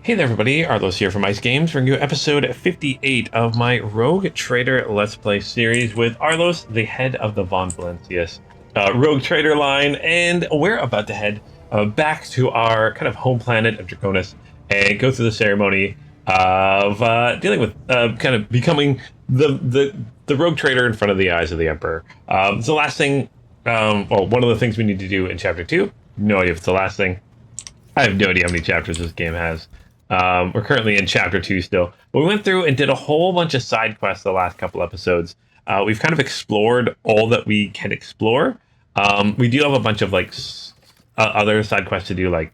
Hey there everybody, Arlos here from Ice Games, bringing you episode 58 of my Rogue Trader Let's Play series with Arlos, the head of the Von Valencius Rogue Trader line, and we're about to head back to our kind of home planet of Draconis and go through the ceremony of dealing with kind of becoming the Rogue Trader in front of the eyes of the Emperor. It's the last thing, one of the things we need to do in Chapter 2. No idea if it's the last thing. I have no idea how many chapters this game has. We're currently in chapter 2 still, but we went through and did a whole bunch of side quests the last couple episodes. We've kind of explored all that we can explore. We do have a bunch of other side quests to do, like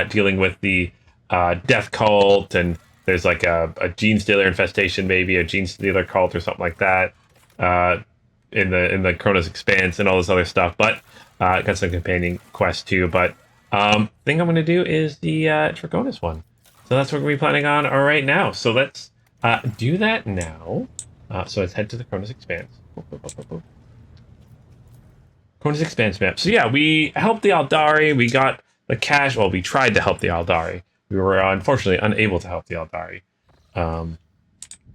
dealing with the death cult, and there's like a gene stealer infestation, maybe a gene stealer cult or something like that in the Koronus Expanse and all this other stuff. But got some companion quests too. But thing I'm going to do is the Draconis one. So that's what we're going to be planning on right now. So let's do that now. So let's head to the Koronus Expanse. Koronus Expanse map. So yeah, we helped the Aldari. We got the cash. Well, we tried to help the Aldari. We were unfortunately unable to help the Aldari. And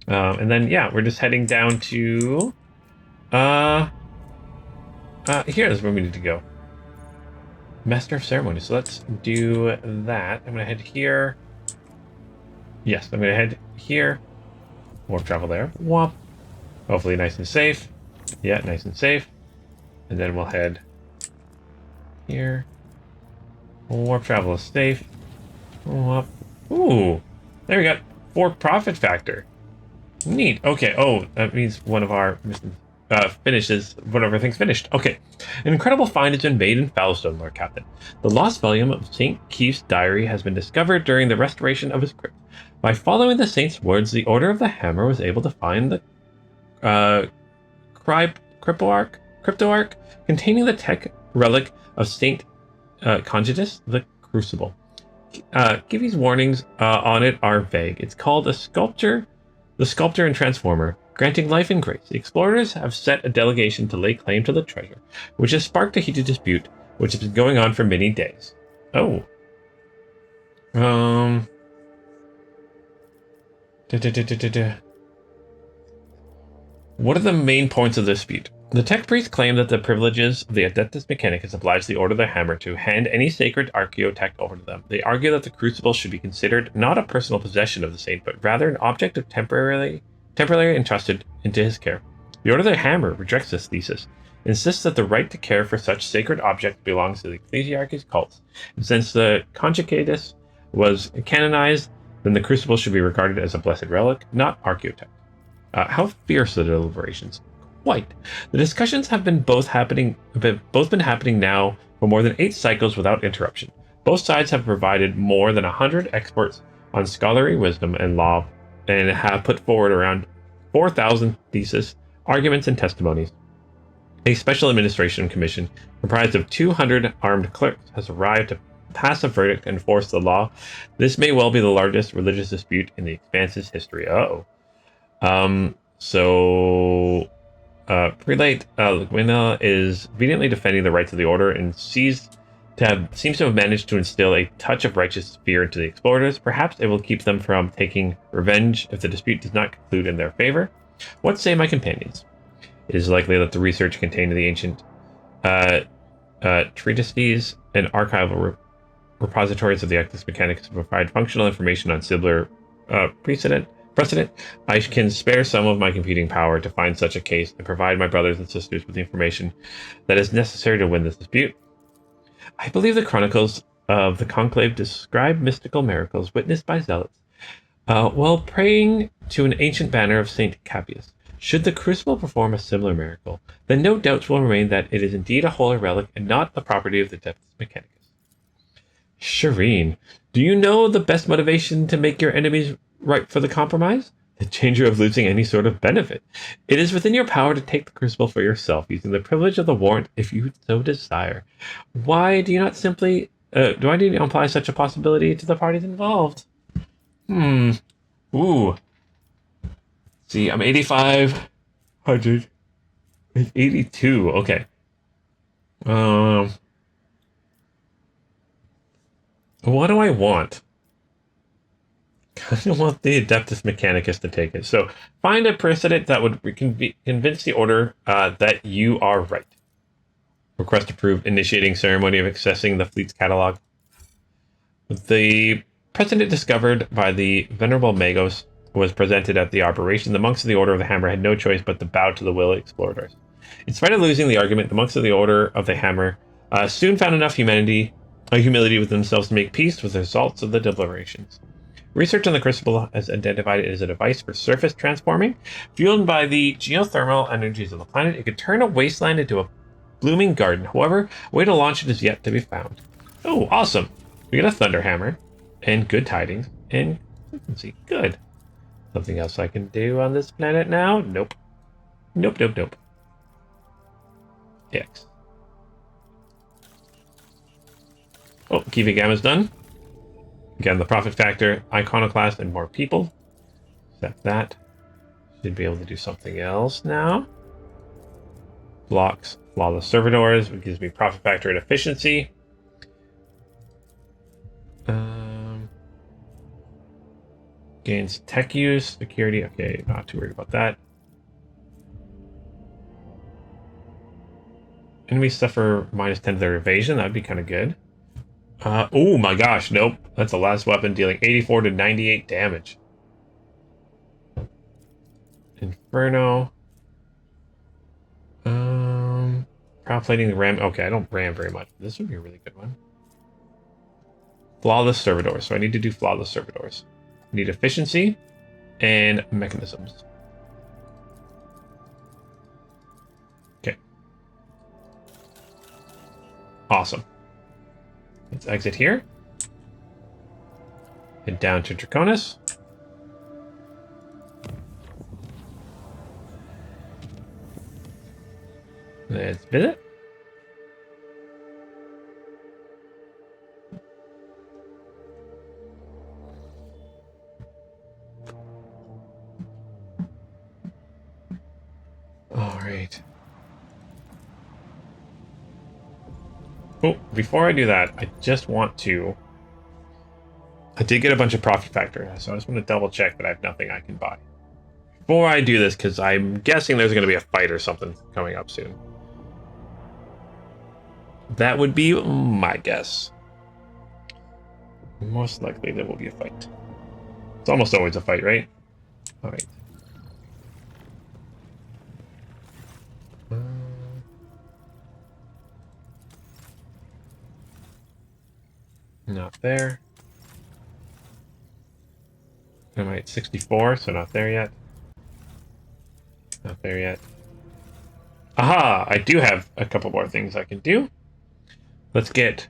then, yeah, we're just heading down to... here's where we need to go. Master of Ceremony. So let's do that. I'm going to head here. Yes, I'm going to head here. Warp travel there. Womp. Hopefully nice and safe. Yeah, nice and safe. And then we'll head here. Warp travel is safe. Womp. Ooh. There we go. 4 profit factor. Neat. Okay. Oh, that means one of our missions finishes, one of our things finished. Okay. An incredible find has been made in Foulstone, Lord Captain. The lost volume of St. Keith's diary has been discovered during the restoration of his crypt. By following the saint's words, the Order of the Hammer was able to find the cryptoarch containing the tech relic of Saint Congitus, the Crucible. Givy's warnings on it are vague. It's called the Sculptor and Transformer, granting life and grace. The explorers have set a delegation to lay claim to the treasure, which has sparked a heated dispute, which has been going on for many days. Oh. What are the main points of the dispute? The tech priests claim that the privileges of the Adeptus Mechanicus oblige the Order of the Hammer to hand any sacred archaeotech over to them. They argue that the Crucible should be considered not a personal possession of the saint, but rather an object of temporarily entrusted into his care. The Order of the Hammer rejects this thesis, insists that the right to care for such sacred objects belongs to the Ecclesiarchy's cults, and since the Conjugatus was canonized, then the Crucible should be regarded as a blessed relic, not archaeotech. How fierce are the deliberations? Quite. The discussions have been both been happening now for more than 8 cycles without interruption. Both sides have provided more than 100 experts on scholarly wisdom and law, and have put forward around 4,000 theses, arguments, and testimonies. A special administration commission comprised of 200 armed clerks has arrived to pass a verdict and enforce the law. This may well be the largest religious dispute in the Expanse's history. Prelate Liguina is vehemently defending the rights of the Order and seems to have managed to instill a touch of righteous fear into the explorers. Perhaps it will keep them from taking revenge if the dispute does not conclude in their favor. What say my companions? It is likely that the research contained in the ancient treatises and archival repositories of the Adeptus Mechanicus provide functional information on similar precedent. I can spare some of my computing power to find such a case and provide my brothers and sisters with the information that is necessary to win this dispute. I believe the chronicles of the conclave describe mystical miracles witnessed by zealots while praying to an ancient banner of Saint Capius. Should the Crucible perform a similar miracle, then no doubts will remain that it is indeed a holy relic and not the property of the Adeptus Mechanicus. Shireen, do you know the best motivation to make your enemies ripe for the compromise? The danger of losing any sort of benefit. It is within your power to take the Crucible for yourself, using the privilege of the warrant if you so desire. Why do you not simply... why do you imply such a possibility to the parties involved? Ooh. See, I'm 8,500. 82, okay. What do I want? kind of want the Adeptus Mechanicus to take it. So find a precedent that would convince the Order that you are right. Request approved. Initiating ceremony of accessing the fleet's catalog. The precedent discovered by the Venerable Magos was presented at the operation. The monks of the Order of the Hammer had no choice but to bow to the will of explorators. In spite of losing the argument, the monks of the Order of the Hammer soon found enough humility with themselves to make peace with the results of the deliberations. Research on the crucible has identified it as a device for surface transforming. Fueled by the geothermal energies of the planet, it could turn a wasteland into a blooming garden. However, a way to launch it is yet to be found. Oh, awesome. We get a thunder hammer, and good tidings, and consistency. Good. Something else I can do on this planet now? Nope. Nope, nope, nope. X. Oh, Kiva Gamma's done. Again, the profit factor, iconoclast, and more people. Set that. Should be able to do something else now. Blocks flawless servitors, which gives me profit factor and efficiency. Gains tech use, security. Okay, not too worried about that. Enemies suffer -10 to their evasion. That'd be kind of good. Oh my gosh, nope. That's the last weapon, dealing 84 to 98 damage. Inferno. Proud plating the ram. Okay, I don't ram very much. This would be a really good one. Flawless servitors. So I need to do flawless servitors. I need efficiency and mechanisms. Okay. Awesome. Let's exit here. Head down to Draconis. Let's visit. All right. Oh, before I do that, I just want to... I did get a bunch of profit factor, so I just want to double check that I have nothing I can buy. Before I do this, because I'm guessing there's going to be a fight or something coming up soon. That would be my guess. Most likely there will be a fight. It's almost always a fight, right? All right. Not there. Am I at 64? So not there yet. Not there yet. Aha! I do have a couple more things I can do. Let's get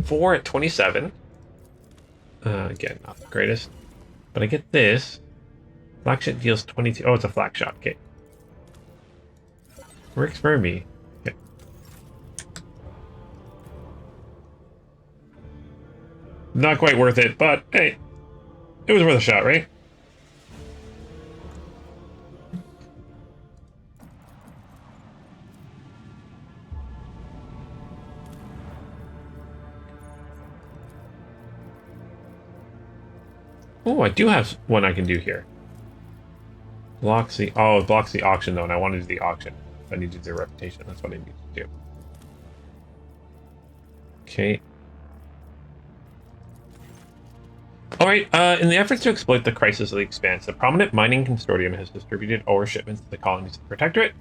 4 at 27. Again, not the greatest. But I get this. Flak shot deals 22. Oh, it's a flak shot. Okay. Works for me. Okay. Not quite worth it, but hey, it was worth a shot, right? Oh, I do have one I can do here. Blocks the... Oh, it blocks the auction, though, and I want to do the auction. I need to do the reputation. That's what I need to do. Okay. Alright, in the efforts to exploit the crisis of the Expanse, the prominent mining consortium has distributed ore shipments to the colonies of the Protectorate.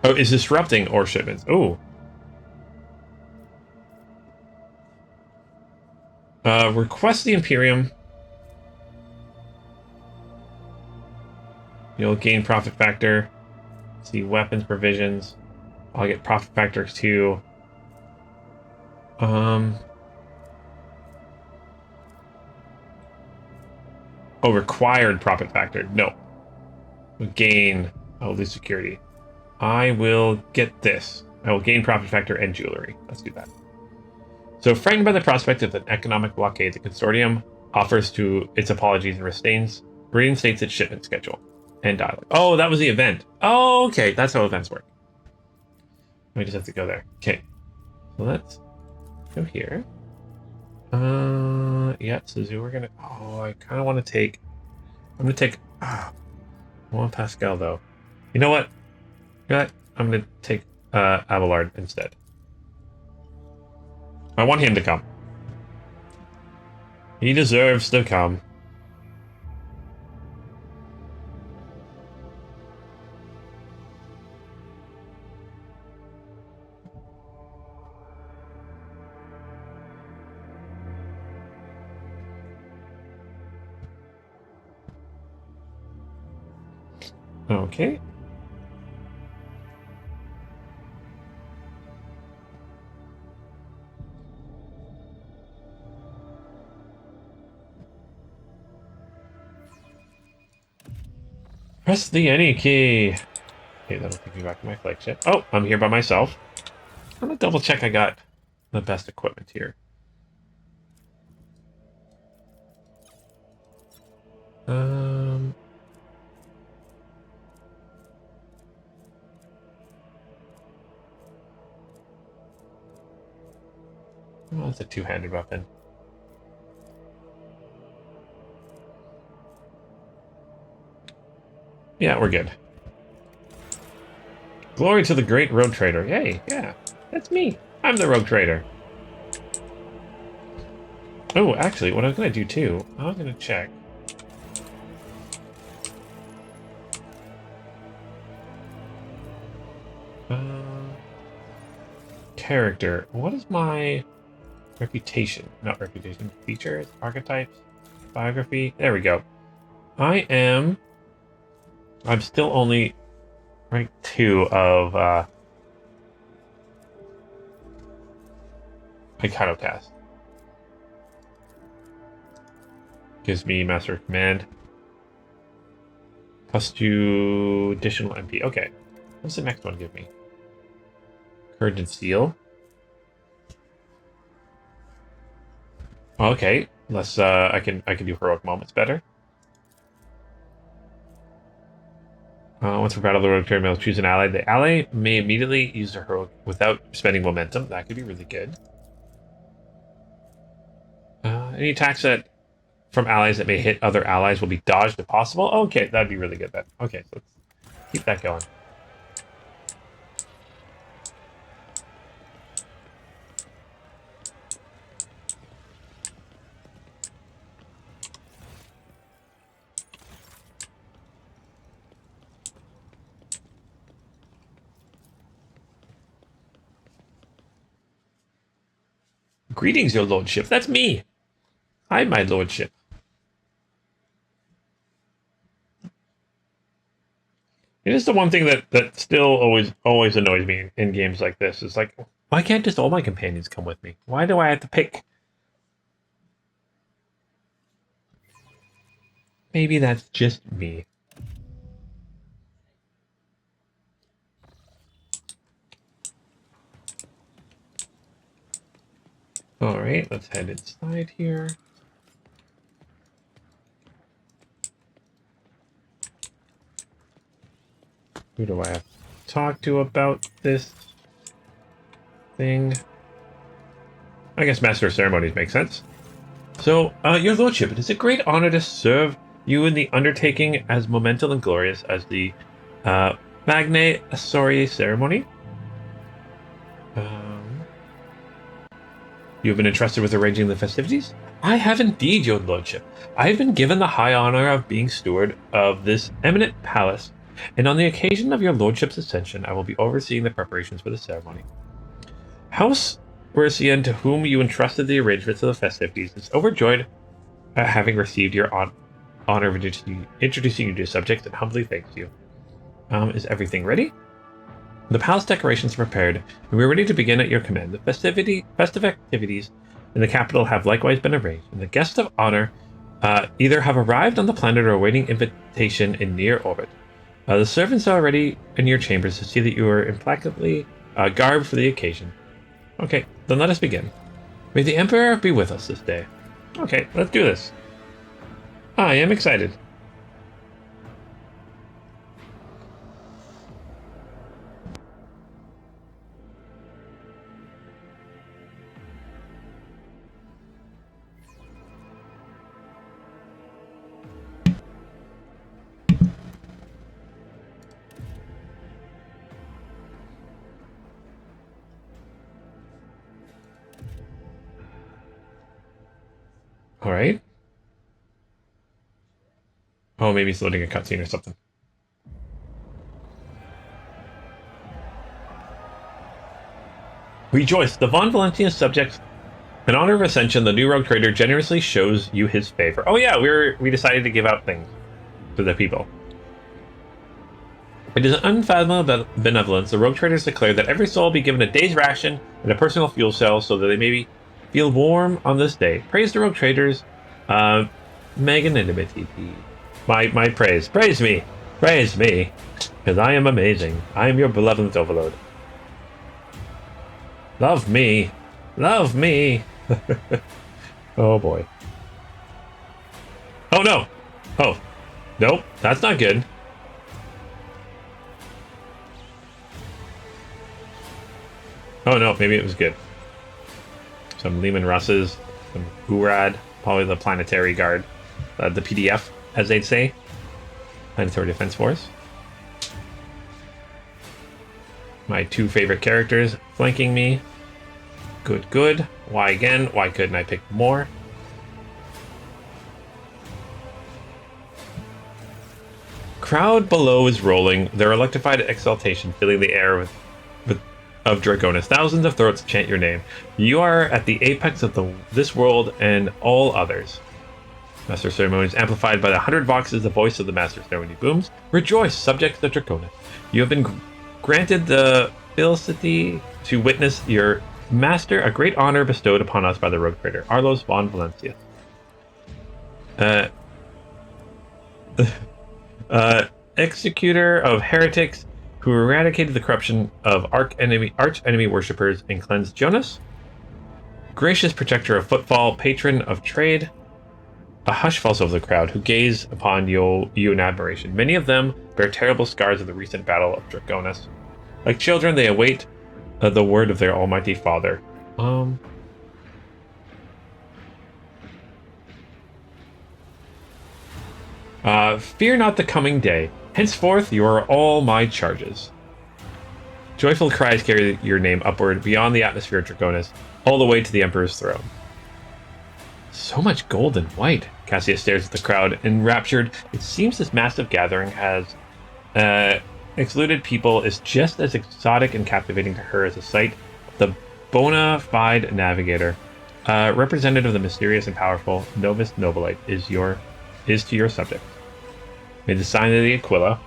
Oh, is disrupting ore shipments. Oh. Request the Imperium. You'll gain profit factor. See weapons provisions. I'll get profit factor 2. Oh, required profit factor. No. Gain. I'll lose security. I will get this. I will gain profit factor and jewelry. Let's do that. So, frightened by the prospect of an economic blockade, the consortium offers to its apologies and reinstates its shipment schedule and dialogue. Oh, that was the event. Oh, okay. That's how events work. We just have to go there. Okay. So let's go here. Yeah, so we're gonna... Oh, I kind of want to take... I'm gonna take... I want Pascal, though. You know what? I'm gonna take Abelard instead. I want him to come. He deserves to come. Okay. Press the any key. Okay, that'll take me back to my flagship. Oh, I'm here by myself. I'm gonna double check I got the best equipment here. Oh, it's a two-handed weapon. Yeah, we're good. Glory to the great rogue trader. Hey, yeah, that's me. I'm the rogue trader. Oh, actually, what I was gonna do too, I was gonna check. Character. What is my reputation? Not reputation. Features, archetypes, biography. There we go. I'm still only rank 2 of Iconocast. Gives me Master of Command. Plus 2 additional MP. Okay. What's the next one give me? Courage and Steel. Okay. Let's I can do heroic moments better. Once we're battle the rogue trader, choose an ally. The ally may immediately use their heroic without spending momentum. That could be really good. Any attacks from allies that may hit other allies will be dodged if possible. Okay, that'd be really good then. Okay, so let's keep that going. Greetings, your lordship. That's me. I'm my lordship. It is the one thing that still always annoys me in games like this. It's like, why can't just all my companions come with me? Why do I have to pick? Maybe that's just me. Alright, let's head inside here. Who do I have to talk to about this thing? I guess Master of Ceremonies makes sense. So, your lordship, it is a great honor to serve you in the undertaking as monumental and glorious as the Magna Asori ceremony. You have been entrusted with arranging the festivities? I have indeed, your lordship. I have been given the high honor of being steward of this eminent palace, and on the occasion of your lordship's ascension, I will be overseeing the preparations for the ceremony. House Mercian, to whom you entrusted the arrangements of the festivities, is overjoyed at having received your honor of introducing you to subjects and humbly thanks you. Is everything ready? The palace decorations are prepared, and we are ready to begin at your command. The festive activities in the capital have likewise been arranged, and the guests of honor either have arrived on the planet or awaiting invitation in near orbit. The servants are already in your chambers to see that you are implacably garbed for the occasion. Okay, then let us begin. May the Emperor be with us this day. Okay, let's do this. I am excited. All right. Oh, maybe it's loading a cutscene or something. Rejoice! The Von Valencia subjects, in honor of Ascension, the new rogue trader generously shows you his favor. Oh yeah, we decided to give out things to the people. It is an unfathomable benevolence. The rogue traders declare that every soul be given a day's ration and a personal fuel cell so that they may feel warm on this day. Praise the rogue traders. Magnanimity. My praise. Praise me, because I am amazing. I am your benevolent overload. Love me. Love me. Oh boy. Oh no. Oh. Nope. That's not good. Oh no, maybe it was good. Some Lehman Russes. Some Urad. Probably the Planetary Guard. The PDF, as they'd say. Planetary Defense Force. My two favorite characters flanking me. Good, good. Why again? Why couldn't I pick more? Crowd below is rolling, their electrified exaltation filling the air of Draconis. Thousands of throats chant your name. You are at the apex of this world and all others. Master Ceremony is amplified by the 100 voxes. The voice of the Master Ceremony booms. Rejoice, subjects of Draconis. You have been granted the felicity to witness your master, a great honor bestowed upon us by the rogue trader, Arlos von Valencia. Executor of heretics who eradicated the corruption of arch enemy worshippers and cleansed Jonas. Gracious protector of footfall, patron of trade. A hush falls over the crowd, who gaze upon you in admiration. Many of them bear terrible scars of the recent battle of Draconis. Like children, they await the word of their almighty father. Fear not the coming day. Henceforth, you are all my charges. Joyful cries carry your name upward beyond the atmosphere of Draconis, all the way to the Emperor's throne. So much gold and white. Cassius stares at the crowd, enraptured. It seems this massive gathering has excluded people is just as exotic and captivating to her as the sight of the bona fide navigator. Representative of the mysterious and powerful Novus Nobilite is to your subject. Made the sign of the Aquila.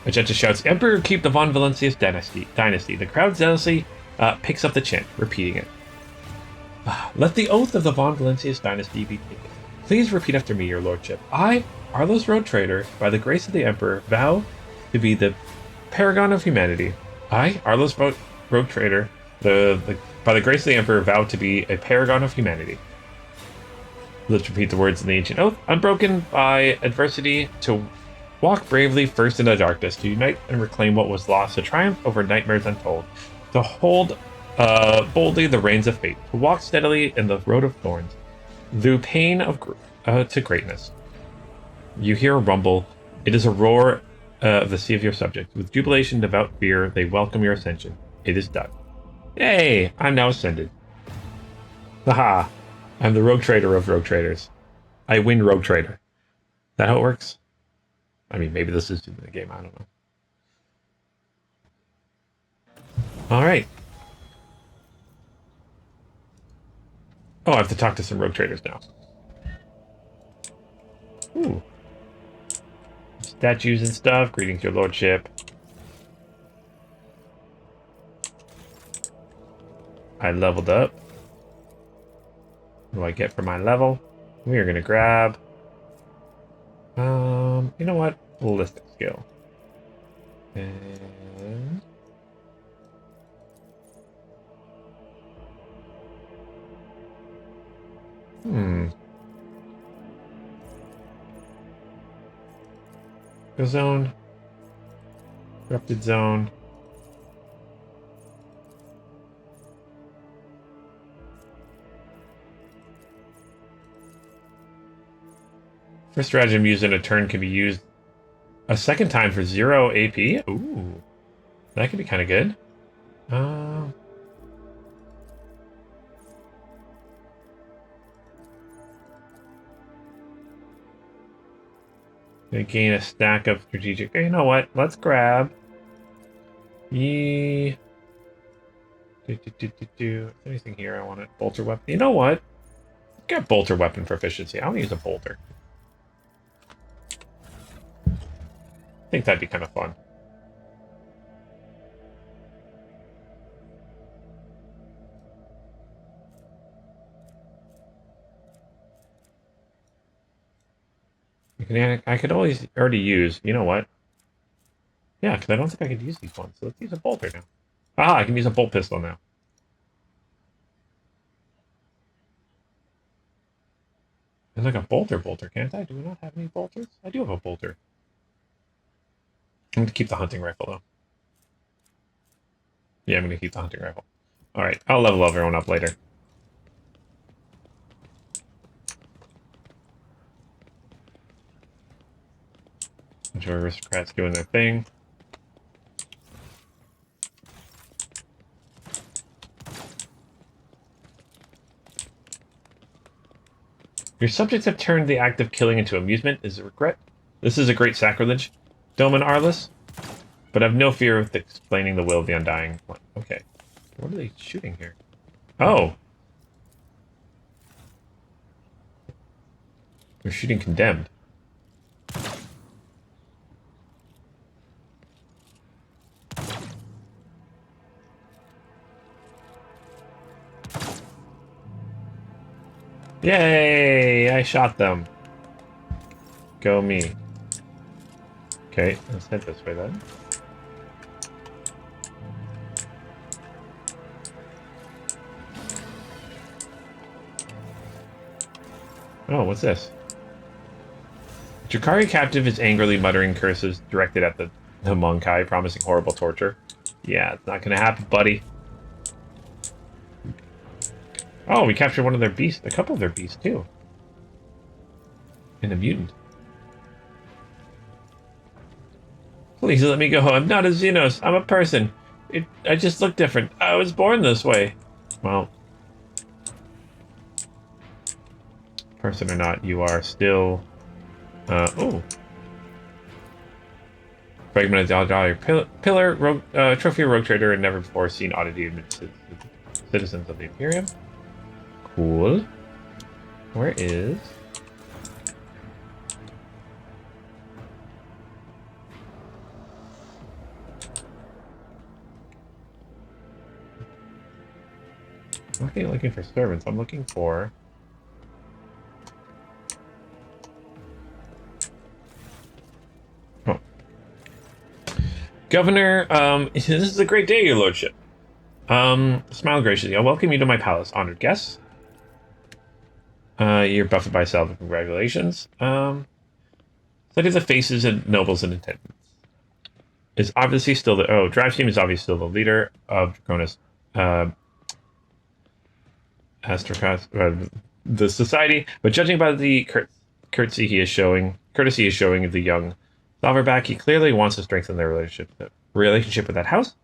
Magenta shouts, Emperor, keep the Von Valencius dynasty. The crowd zealously picks up the chant, repeating it. Let the oath of the Von Valencius dynasty be taken. Please repeat after me, your lordship. I, Arlos Rogue Trader, by the grace of the Emperor, vow to be the paragon of humanity. I, Arlos Rogue Trader, by the grace of the Emperor, vow to be a paragon of humanity. Let's repeat the words in the ancient oath. Unbroken by adversity, to walk bravely first in the darkness, to unite and reclaim what was lost, to triumph over nightmares untold, to hold boldly the reins of fate, to walk steadily in the road of thorns, through pain to greatness. You hear a rumble. It is a roar of the sea of your subjects. With jubilation, devout fear, they welcome your ascension. It is done. Yay! I'm now ascended. Haha! I'm the rogue trader of rogue traders. I win rogue trader. Is that how it works? I mean, maybe this is in the game. I don't know. All right. Oh, I have to talk to some rogue traders now. Ooh. Statues and stuff. Greetings, your lordship. I leveled up. What do I get for my level? We are going to grab... you know what? Ballistic skill. And... Go zone. Corrupted zone. First stratagem used in a turn can be used a second time for 0 AP. Ooh. That could be kind of good. Gonna gain a stack of strategic. You know what? Let's grab. Is there anything here I want? A bolter weapon. You know what? Get bolter weapon proficiency. I want to use a bolter. I think that'd be kind of fun. I could always already use. You know what? Yeah, because I don't think I could use these ones. So let's use a bolter now. Ah, I can use a bolt pistol now. There's like a bolter, can't I? Do we not have any bolters? I do have a bolter. I'm going to keep the hunting rifle, though. Yeah, I'm going to keep the hunting rifle. Alright, I'll level everyone up later. Enjoy aristocrats doing their thing. Your subjects have turned the act of killing into amusement. Is a regret. This is a great sacrilege, Doman Arliss. But I've no fear of explaining the will of the Undying One. Okay. What are they shooting here? Oh! They're shooting Condemned. Yay! I shot them. Go me. Okay, let's head this way then. Oh, what's this? Drakari captive is angrily muttering curses directed at the Monkai, promising horrible torture. Yeah, it's not gonna happen, buddy. Oh, we captured one of their beasts. A couple of their beasts, too. And a mutant. Please let me go. I'm not a Xenos. I'm a person. I just look different. I was born this way. Well. Person or not, you are still... oh. Fragmented dollar pillar, rogue, trophy rogue trader, and never before seen oddity amidst citizens of the Imperium. Cool. Where is... I'm not looking for servants. I'm looking for... Oh. Governor, this is a great day, your lordship. Smile graciously. I'll welcome you to my palace, honored guests. You're buffeted by salve. Congratulations. Study the faces and nobles in attendance. Is obviously still the... Oh, Drive Team is obviously still the leader of Koronus the society, but judging by the courtesy he is showing the young Sauerback, he clearly wants to strengthen their relationship with that house.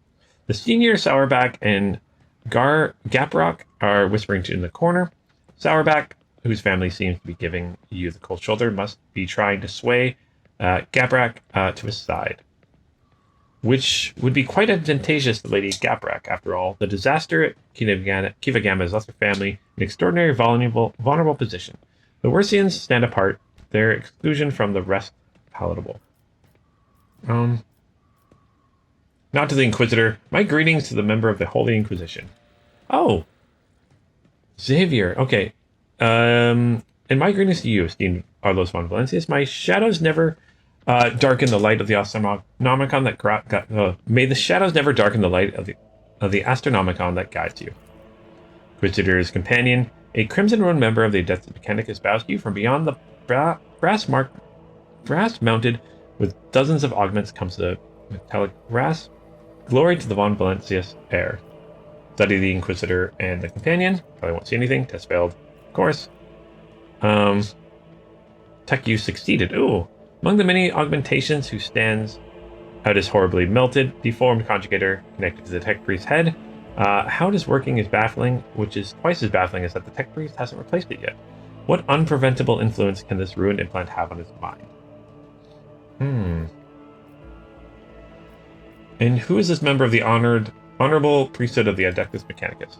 The senior Sauerback and Gaprock are whispering in the corner. Sauerback, whose family seems to be giving you the cold shoulder, must be trying to sway Gaprock to his side, which would be quite advantageous to Lady Gaprock. After all, the disaster at Kivagama has left her family in an extraordinary vulnerable position. The Wersians stand apart, their exclusion from the rest palatable. Not to the Inquisitor. My greetings to the member of the Holy Inquisition. Oh! Xavier, okay. And my greetings to you, esteemed Arlos von Valencius. My shadows never darken the light of the Astronomicon that may the shadows never darken the light of the Astronomicon that guides you. Inquisitor's companion, a crimson-roan member of the Adeptus Mechanicus, bows to you from beyond the brass mounted with dozens of augments comes the metallic brass. Glory to the von Valencius heir. Study the Inquisitor and the companion. Probably won't see anything. Test failed. Of course. Tech use succeeded. Ooh. Among the many augmentations who stands out as horribly melted, deformed conjugator connected to the tech priest's head. How it is working is baffling, which is twice as baffling as that the tech priest hasn't replaced it yet. What unpreventable influence can this ruined implant have on his mind? Hmm. And who is this member of the honorable priesthood of the Adeptus Mechanicus?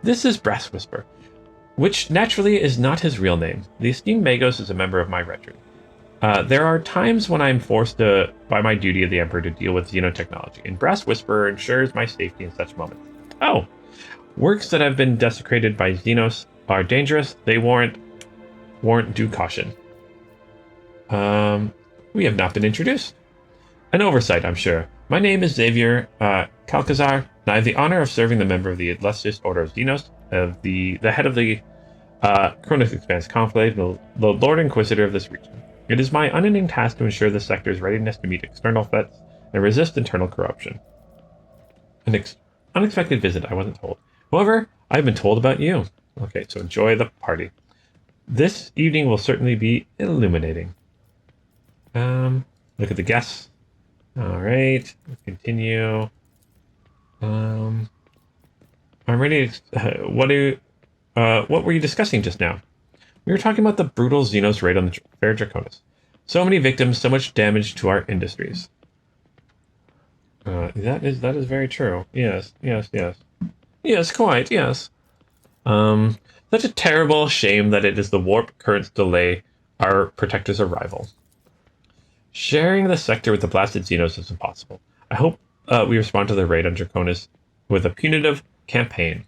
This is Brass Whisper, which naturally is not his real name. The esteemed Magos is a member of my regiment. There are times when I am forced by my duty of the Emperor to deal with xenotechnology, and Brass Whisperer ensures my safety in such moments. Oh, works that have been desecrated by Xenos are dangerous. They warrant due caution. We have not been introduced. An oversight, I'm sure. My name is Xavier Calcazar, and I have the honor of serving the member of the illustrious Order of Xenos, of the head of the Koronus Expanse Conclave, the Lord Inquisitor of this region. It is my unending task to ensure the sector's readiness to meet external threats and resist internal corruption. An unexpected visit, I wasn't told. However, I've been told about you. Okay, so enjoy the party. This evening will certainly be illuminating. Look at the guests. All right, let's continue. I'm ready to, what were you discussing just now? We were talking about the brutal Xenos raid on the Fair Draconis. So many victims, so much damage to our industries. That is very true. Yes. Yes, quite, yes. Such a terrible shame that it is the warp currents delay our protector's arrival. Sharing the sector with the blasted Xenos is impossible. I hope we respond to the raid on Draconis with a punitive campaign.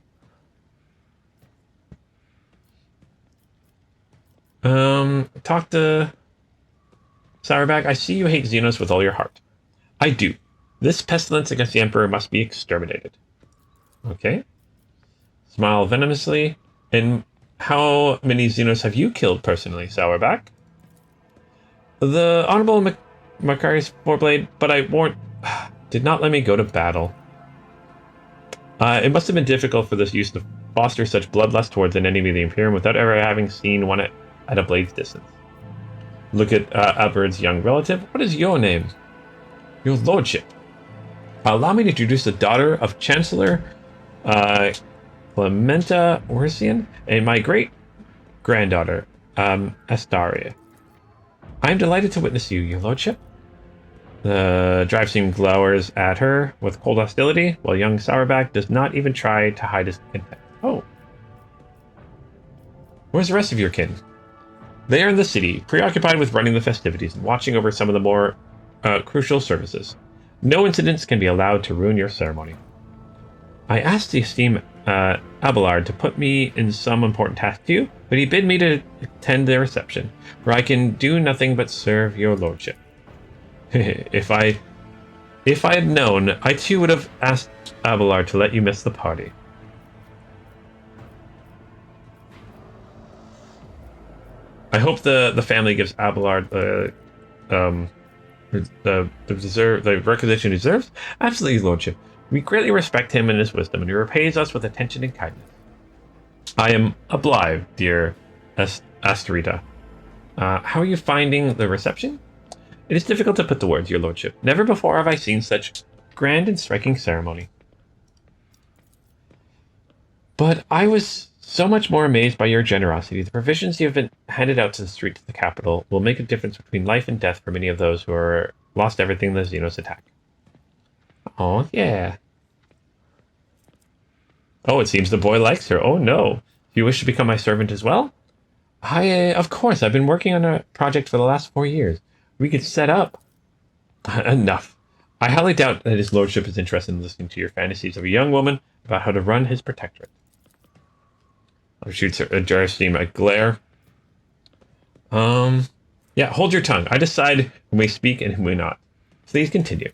Talk to Sourback. I see you hate Xenos with all your heart. I do. This pestilence against the Emperor must be exterminated. Okay. Smile venomously. And how many Xenos have you killed personally, Sourback? The Honorable Macarius Fourblade, but I did not let me go to battle. It must have been difficult for this youth to foster such bloodlust towards an enemy of the Imperium without ever having seen one at a blade's distance. Look at Albert's young relative. What is your name? Your lordship. Allow me to introduce the daughter of Chancellor Clementa Orsian and my great-granddaughter, Astaria. I am delighted to witness you, your lordship. The drive scene glowers at her with cold hostility, while young Sourback does not even try to hide his contempt. Oh. Where's the rest of your kin? They are in the city, preoccupied with running the festivities and watching over some of the more crucial services. No incidents can be allowed to ruin your ceremony. I asked the esteemed Abelard to put me in some important task to you, but he bid me to attend their reception, for I can do nothing but serve your lordship. If I had known, I too would have asked Abelard to let you miss the party. I hope the family gives Abelard the recognition he deserves. Absolutely, lordship. We greatly respect him and his wisdom, and he repays us with attention and kindness. I am obliged, dear Asterita. How are you finding the reception? It is difficult to put to words, your lordship. Never before have I seen such grand and striking ceremony. But I was so much more amazed by your generosity. The provisions you have been handed out to the streets of the capital will make a difference between life and death for many of those who are lost everything in the Xenos attack. Oh, yeah. Oh, it seems the boy likes her. Oh, no. Do you wish to become my servant as well? Of course. I've been working on a project for the last 4 years. We could set up. Enough. I highly doubt that his lordship is interested in listening to your fantasies of a young woman about how to run his protectorate. Shoots a jar of steam, a glare. Yeah, hold your tongue. I decide whom we speak and whom we not. Please continue.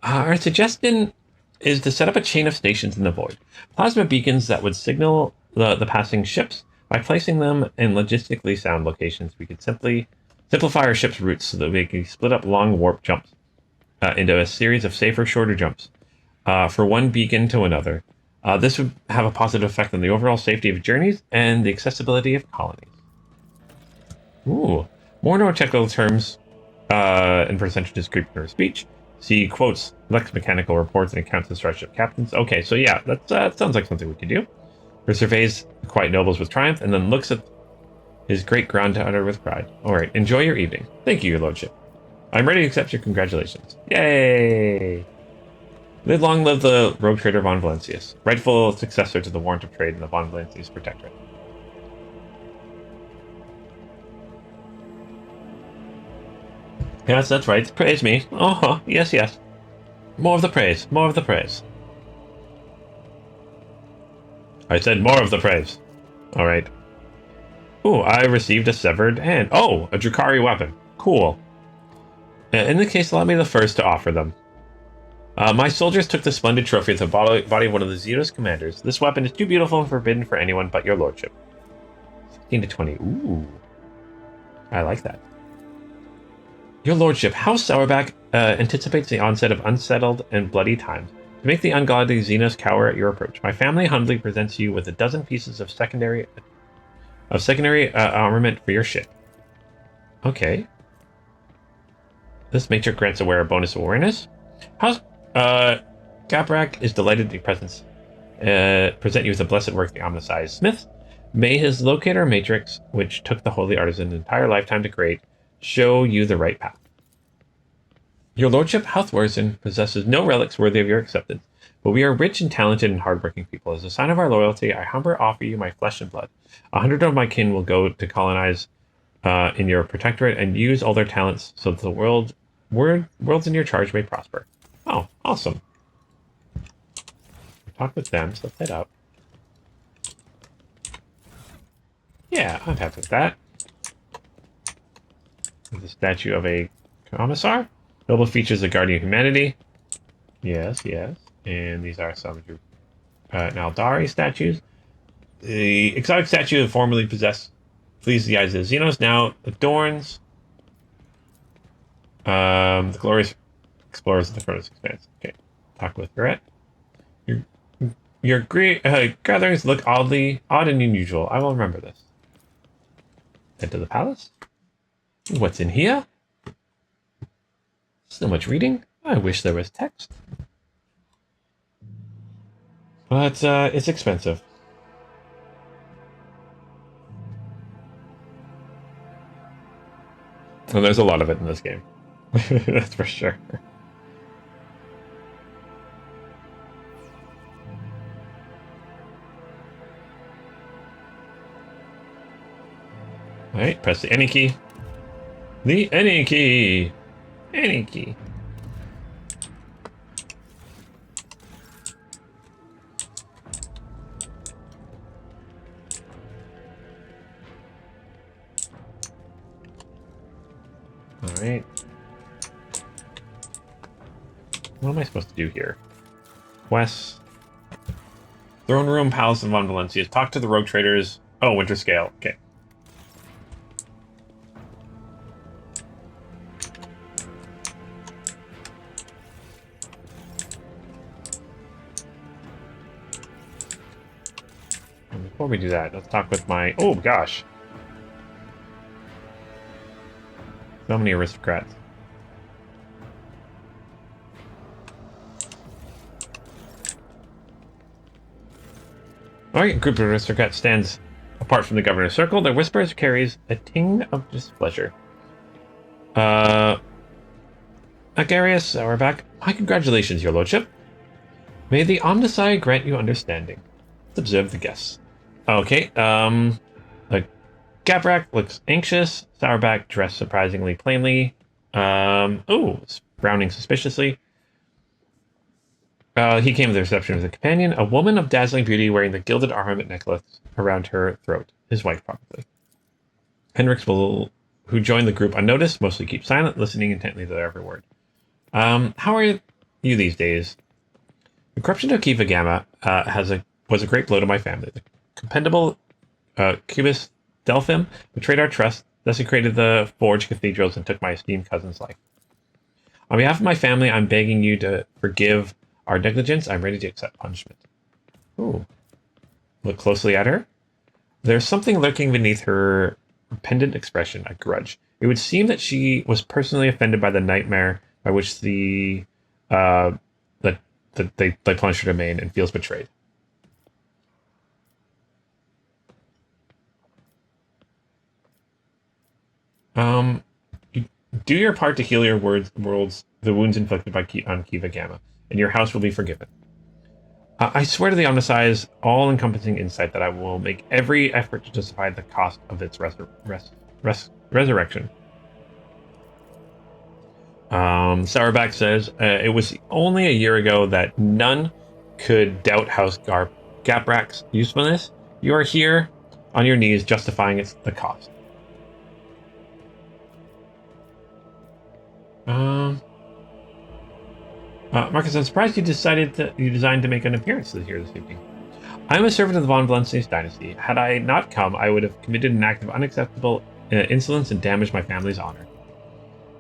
Our suggestion is to set up a chain of stations in the void. Plasma beacons that would signal the passing ships. By placing them in logistically sound locations, we could simplify our ship's routes so that we can split up long warp jumps into a series of safer, shorter jumps for one beacon to another. This would have a positive effect on the overall safety of journeys and the accessibility of colonies. Ooh. More technical terms and percentages creep in her speech. See quotes, Lex mechanical reports, and accounts of starship captains. Okay, so yeah, that sounds like something we could do. Her surveys the quiet nobles with triumph, and then looks at his great-granddaughter with pride. All right, enjoy your evening. Thank you, your lordship. I'm ready to accept your congratulations. Yay! Long live the rogue trader von Valencius, rightful successor to the warrant of trade and the von Valencius protectorate. Yes, that's right. Praise me. Oh, yes, yes. More of the praise. More of the praise. I said more of the praise. All right. Ooh, I received a severed hand. Oh, a Drukari weapon. Cool. In the case, allow me the first to offer them. My soldiers took the splendid trophy of the body of one of the Zeros commanders. This weapon is too beautiful and forbidden for anyone but your lordship. 16 to 20. Ooh. I like that. Your lordship, House Sourback anticipates the onset of unsettled and bloody times. To make the ungodly Xenos cower at your approach, my family humbly presents you with a dozen pieces of secondary armament for your ship. Okay. This matrix grants a wearer bonus awareness. House Gaprak is delighted to present you with a blessed work, the Omniscience Smith. May his locator matrix, which took the holy artisan an entire lifetime to create, show you the right path. Your lordship, House Warson, possesses no relics worthy of your acceptance, but we are rich and talented and hardworking people. As a sign of our loyalty, I humbly offer you my flesh and blood. 100 of my kin will go to colonize in your protectorate and use all their talents so that the worlds in your charge may prosper. Oh, awesome. Talk with them, so let's head up. Yeah, I'm happy with that. The statue of a commissar. Noble features the guardian of humanity. Yes, yes. And these are some Naldari statues. The exotic statue that formerly possessed pleased the eyes of the Xenos now adorns the glorious explorers of the Koronus Expanse. Okay, talk with Garrett. Your gatherings look odd and unusual. I will remember this. Head to the palace. What's in here? So much reading. I wish there was text. But it's expensive. And there's a lot of it in this game. That's for sure. Alright, press the any key. The any key. Any key. Alright. What am I supposed to do here? Quest. Throne Room, Palace of Von Valencia. Talk to the rogue traders. Oh, Winter Scale. Okay. And before we do that, let's talk with my... Oh, gosh. So many aristocrats. Alright, a group of aristocrats stands apart from the governor's circle. Their whispers carries a ting of displeasure. Agarius, we're back. My congratulations, your lordship. May the Omnisci grant you understanding. Let's observe the guests. Okay, Gaprak looks anxious. Sourback dressed surprisingly plainly. Browning suspiciously. He came to the reception with a companion, a woman of dazzling beauty wearing the gilded armament necklace around her throat. His wife, probably. Henrix, who joined the group unnoticed, mostly keeps silent, listening intently to their every word. How are you these days? The corruption of Kiva Gamma was a great blow to my family. The compendable Cubist Delphim betrayed our trust, desecrated the forged cathedrals, and took my esteemed cousin's life. On behalf of my family, I'm begging you to forgive our negligence. I'm ready to accept punishment. Ooh. Look closely at her. There's something lurking beneath her pendant expression, a grudge. It would seem that she was personally offended by the nightmare by which they plunged her domain and feels betrayed. Do your part to heal your the wounds inflicted on Kiva Gamma, and your house will be forgiven. I swear to the omniscience, all-encompassing insight, that I will make every effort to justify the cost of its resurrection. Sourback says, it was only a year ago that none could doubt House Gaprak's usefulness. You are here on your knees justifying the cost. Marcus, I'm surprised you designed to make an appearance here this evening. I am a servant of the Von Valencius dynasty. Had I not come, I would have committed an act of unacceptable insolence and damaged my family's honor.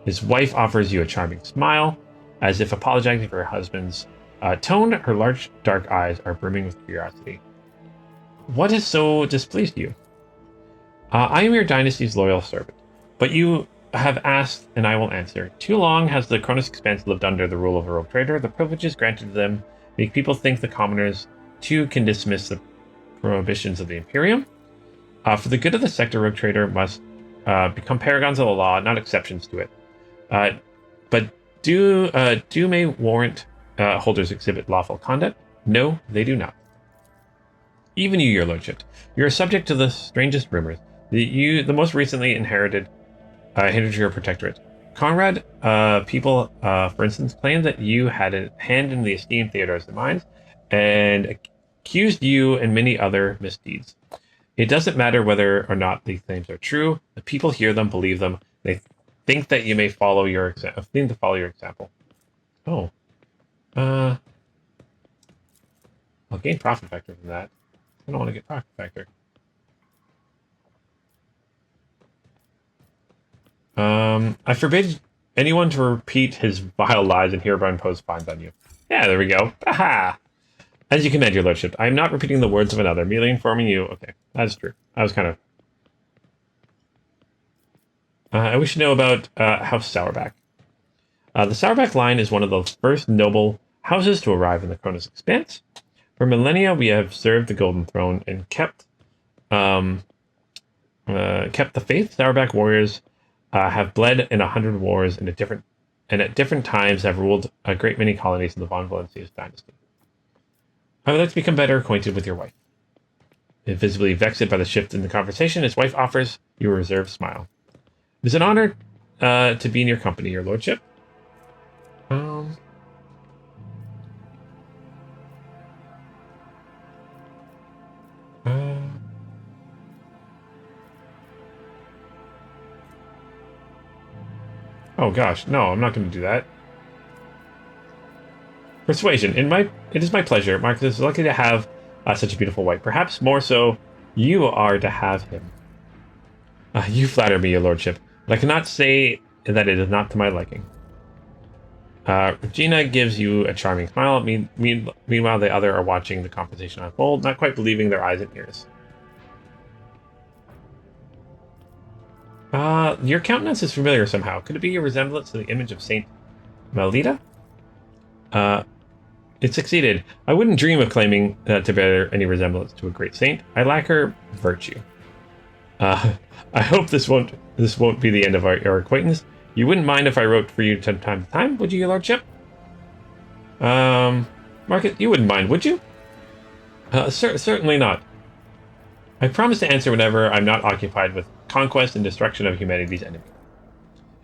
His wife offers you a charming smile, as if apologizing for her husband's tone. Her large, dark eyes are brimming with curiosity. What has so displeased you? I am your dynasty's loyal servant, but you have asked, and I will answer. Too long has the Koronus Expanse lived under the rule of a rogue trader. The privileges granted to them make people think the commoners, too, can dismiss the prohibitions of the Imperium. For the good of the sector, rogue trader must become paragons of the law, not exceptions to it. But do may warrant holders exhibit lawful conduct? No, they do not. Even you, your lordship, you are subject to the strangest rumors. The most recently hindered your protectorate. Conrad, people, for instance, claimed that you had a hand in the esteemed Theodore's demise, and accused you and many other misdeeds. It doesn't matter whether or not these claims are true. The people hear them, believe them. They think that you may follow your example. Oh, I'll gain profit factor from that. I don't want to get profit factor. I forbid anyone to repeat his vile lies and hereby impose fines on you. Yeah, there we go. Aha! As you command, your lordship. I am not repeating the words of another, merely informing you. Okay, that is true. I was kind of... I wish to know about House Sourback. The Sourback line is one of the first noble houses to arrive in the Koronus Expanse. For millennia, we have served the Golden Throne and kept the faith. Sourback warriors have bled in 100 wars and at different times have ruled a great many colonies in the Von Valencius dynasty. I would like to become better acquainted with your wife. Visibly vexed by the shift in the conversation, his wife offers you a reserved smile. It is an honor to be in your company, your lordship. Oh gosh, no, I'm not going to do that. Persuasion. It is my pleasure. Marcus is lucky to have such a beautiful wife. Perhaps more so, you are to have him. You flatter me, your lordship, but I cannot say that it is not to my liking. Regina gives you a charming smile. Meanwhile, the other are watching the conversation unfold, not quite believing their eyes and ears. Your countenance is familiar somehow. Could it be your resemblance to the image of Saint Melita? It succeeded. I wouldn't dream of claiming to bear any resemblance to a great saint. I lack her virtue. I hope this won't be the end of our acquaintance. You wouldn't mind if I wrote for you from time to time, would you, your lordship? Marcus, you wouldn't mind, would you? Certainly not. I promise to answer whenever I'm not occupied with conquest and destruction of humanity's enemy.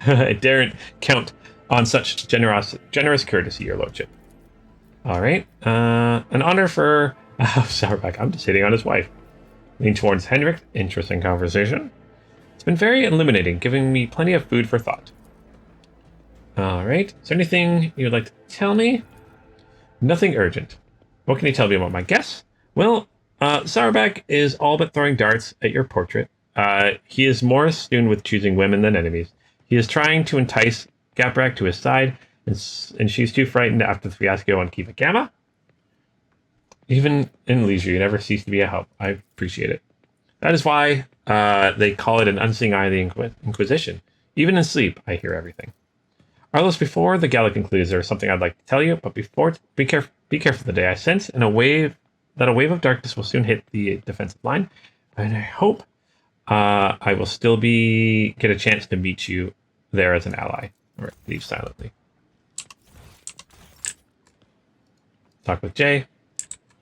I daren't count on such generous courtesy, your lordship. All right. An honor for Sourback. I'm just hitting on his wife. Lean towards Henrik. Interesting conversation. It's been very illuminating, giving me plenty of food for thought. All right. Is there anything you would like to tell me? Nothing urgent. What can you tell me about my guess? Well, Sourback is all but throwing darts at your portrait. He is more astute with choosing women than enemies. He is trying to entice Gaprak to his side, and she's too frightened after the fiasco on Kiva Gamma. Even in leisure, you never cease to be a help. I appreciate it. That is why they call it an unseeing eye of the Inquisition. Even in sleep, I hear everything. Arlos, before the gala concludes, there is something I'd like to tell you, but before, be careful the day. I sense a wave of darkness will soon hit the defensive line, and I hope I will still get a chance to meet you there as an ally. All right, leave silently. Talk with Jay.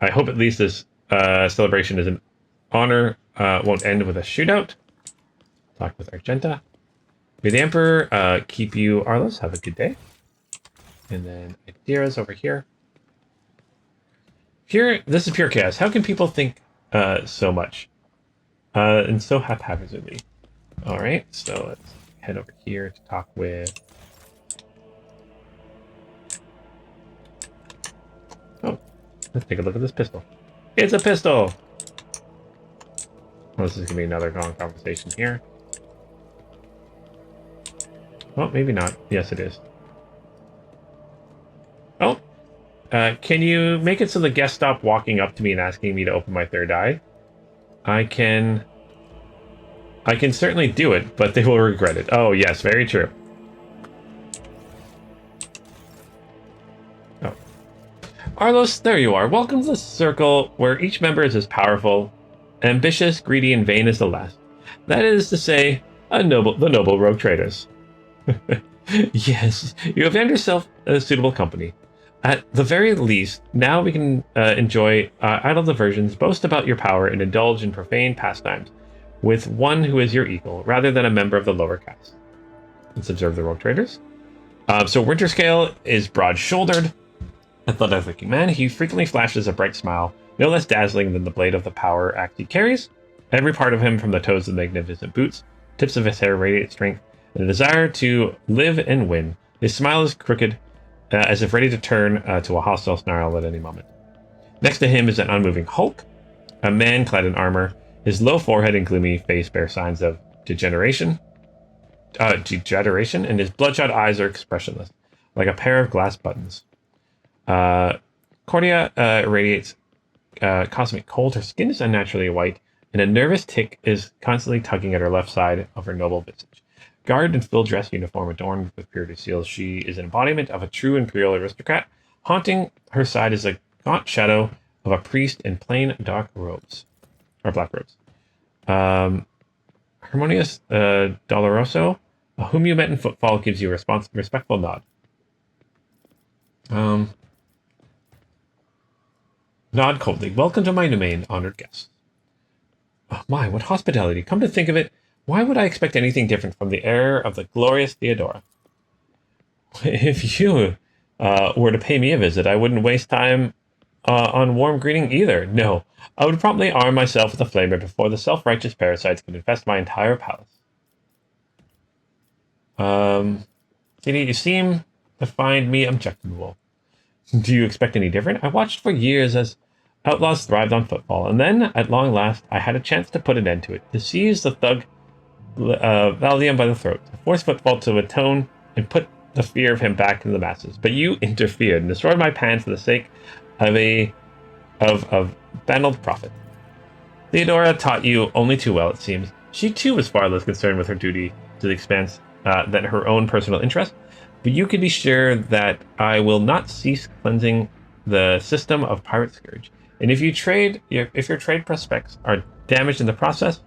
I hope at least this celebration is an honor. Won't end with a shootout. Talk with Argenta. May the Emperor keep you, Arlos. Have a good day. And then Adira's over here. This is pure chaos. How can people think so much? And so haphazardly. All right, so let's head over here to talk with... Oh, let's take a look at this pistol. It's a pistol! Well, this is going to be another long conversation here. Well, maybe not. Yes, it is. Oh, can you make it so the guests stop walking up to me and asking me to open my third eye? I can certainly do it, but they will regret it. Oh, yes, very true. Oh. Arlos, there you are. Welcome to the circle where each member is as powerful, ambitious, greedy, and vain as the last. That is to say, the noble rogue traders. Yes, you have found yourself a suitable company. At the very least, now we can enjoy idle diversions, boast about your power, and indulge in profane pastimes with one who is your equal, rather than a member of the lower caste. Let's observe the rogue traders. So Winterscale is broad-shouldered, athletic-looking man. He frequently flashes a bright smile, no less dazzling than the blade of the power axe he carries. Every part of him, from the toes of the magnificent boots, tips of his hair radiate strength, and a desire to live and win. His smile is crooked, as if ready to turn to a hostile snarl at any moment. Next to him is an unmoving hulk, a man clad in armor. His low forehead and gloomy face bear signs of degeneration, and his bloodshot eyes are expressionless, like a pair of glass buttons. Cordia radiates cosmic cold. Her skin is unnaturally white, and a nervous tick is constantly tugging at her left side of her noble visage. Garbed in full dress uniform adorned with purity seals, she is an embodiment of a true imperial aristocrat. Haunting her side is a gaunt shadow of a priest in plain dark robes, or black robes. Harmonious Doloroso, whom you met in Footfall, gives you a respectful nod. Nod coldly. Welcome to my domain, honored guests. Oh my, what hospitality. Come to think of it, why would I expect anything different from the heir of the glorious Theodora? If you were to pay me a visit, I wouldn't waste time on warm greeting either. No, I would promptly arm myself with a flamer before the self-righteous parasites could infest my entire palace. CD, you seem to find me objectionable. Do you expect any different? I watched for years as outlaws thrived on Footfall, and then, at long last, I had a chance to put an end to it, to seize the thug Valium by the throat, to force Footfall to atone and put the fear of him back into the masses. But you interfered and destroyed my plan for the sake of Banald Prophet. Theodora taught you only too well, it seems. She too was far less concerned with her duty to the Expanse than her own personal interest. But you can be sure that I will not cease cleansing the system of Pirate Scourge. And if your trade prospects are damaged in the process,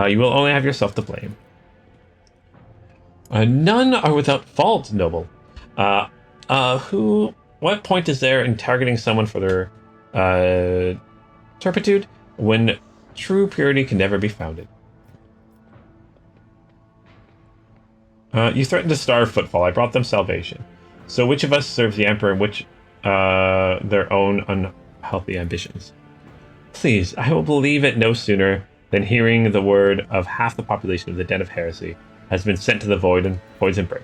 you will only have yourself to blame. None are without fault, noble. What point is there in targeting someone for their turpitude when true purity can never be founded? You threatened to starve Footfall. I brought them salvation. So which of us serves the Emperor and which their own unhealthy ambitions? Please, I will believe it no sooner than hearing the word of half the population of the Den of Heresy has been sent to the Void's embrace.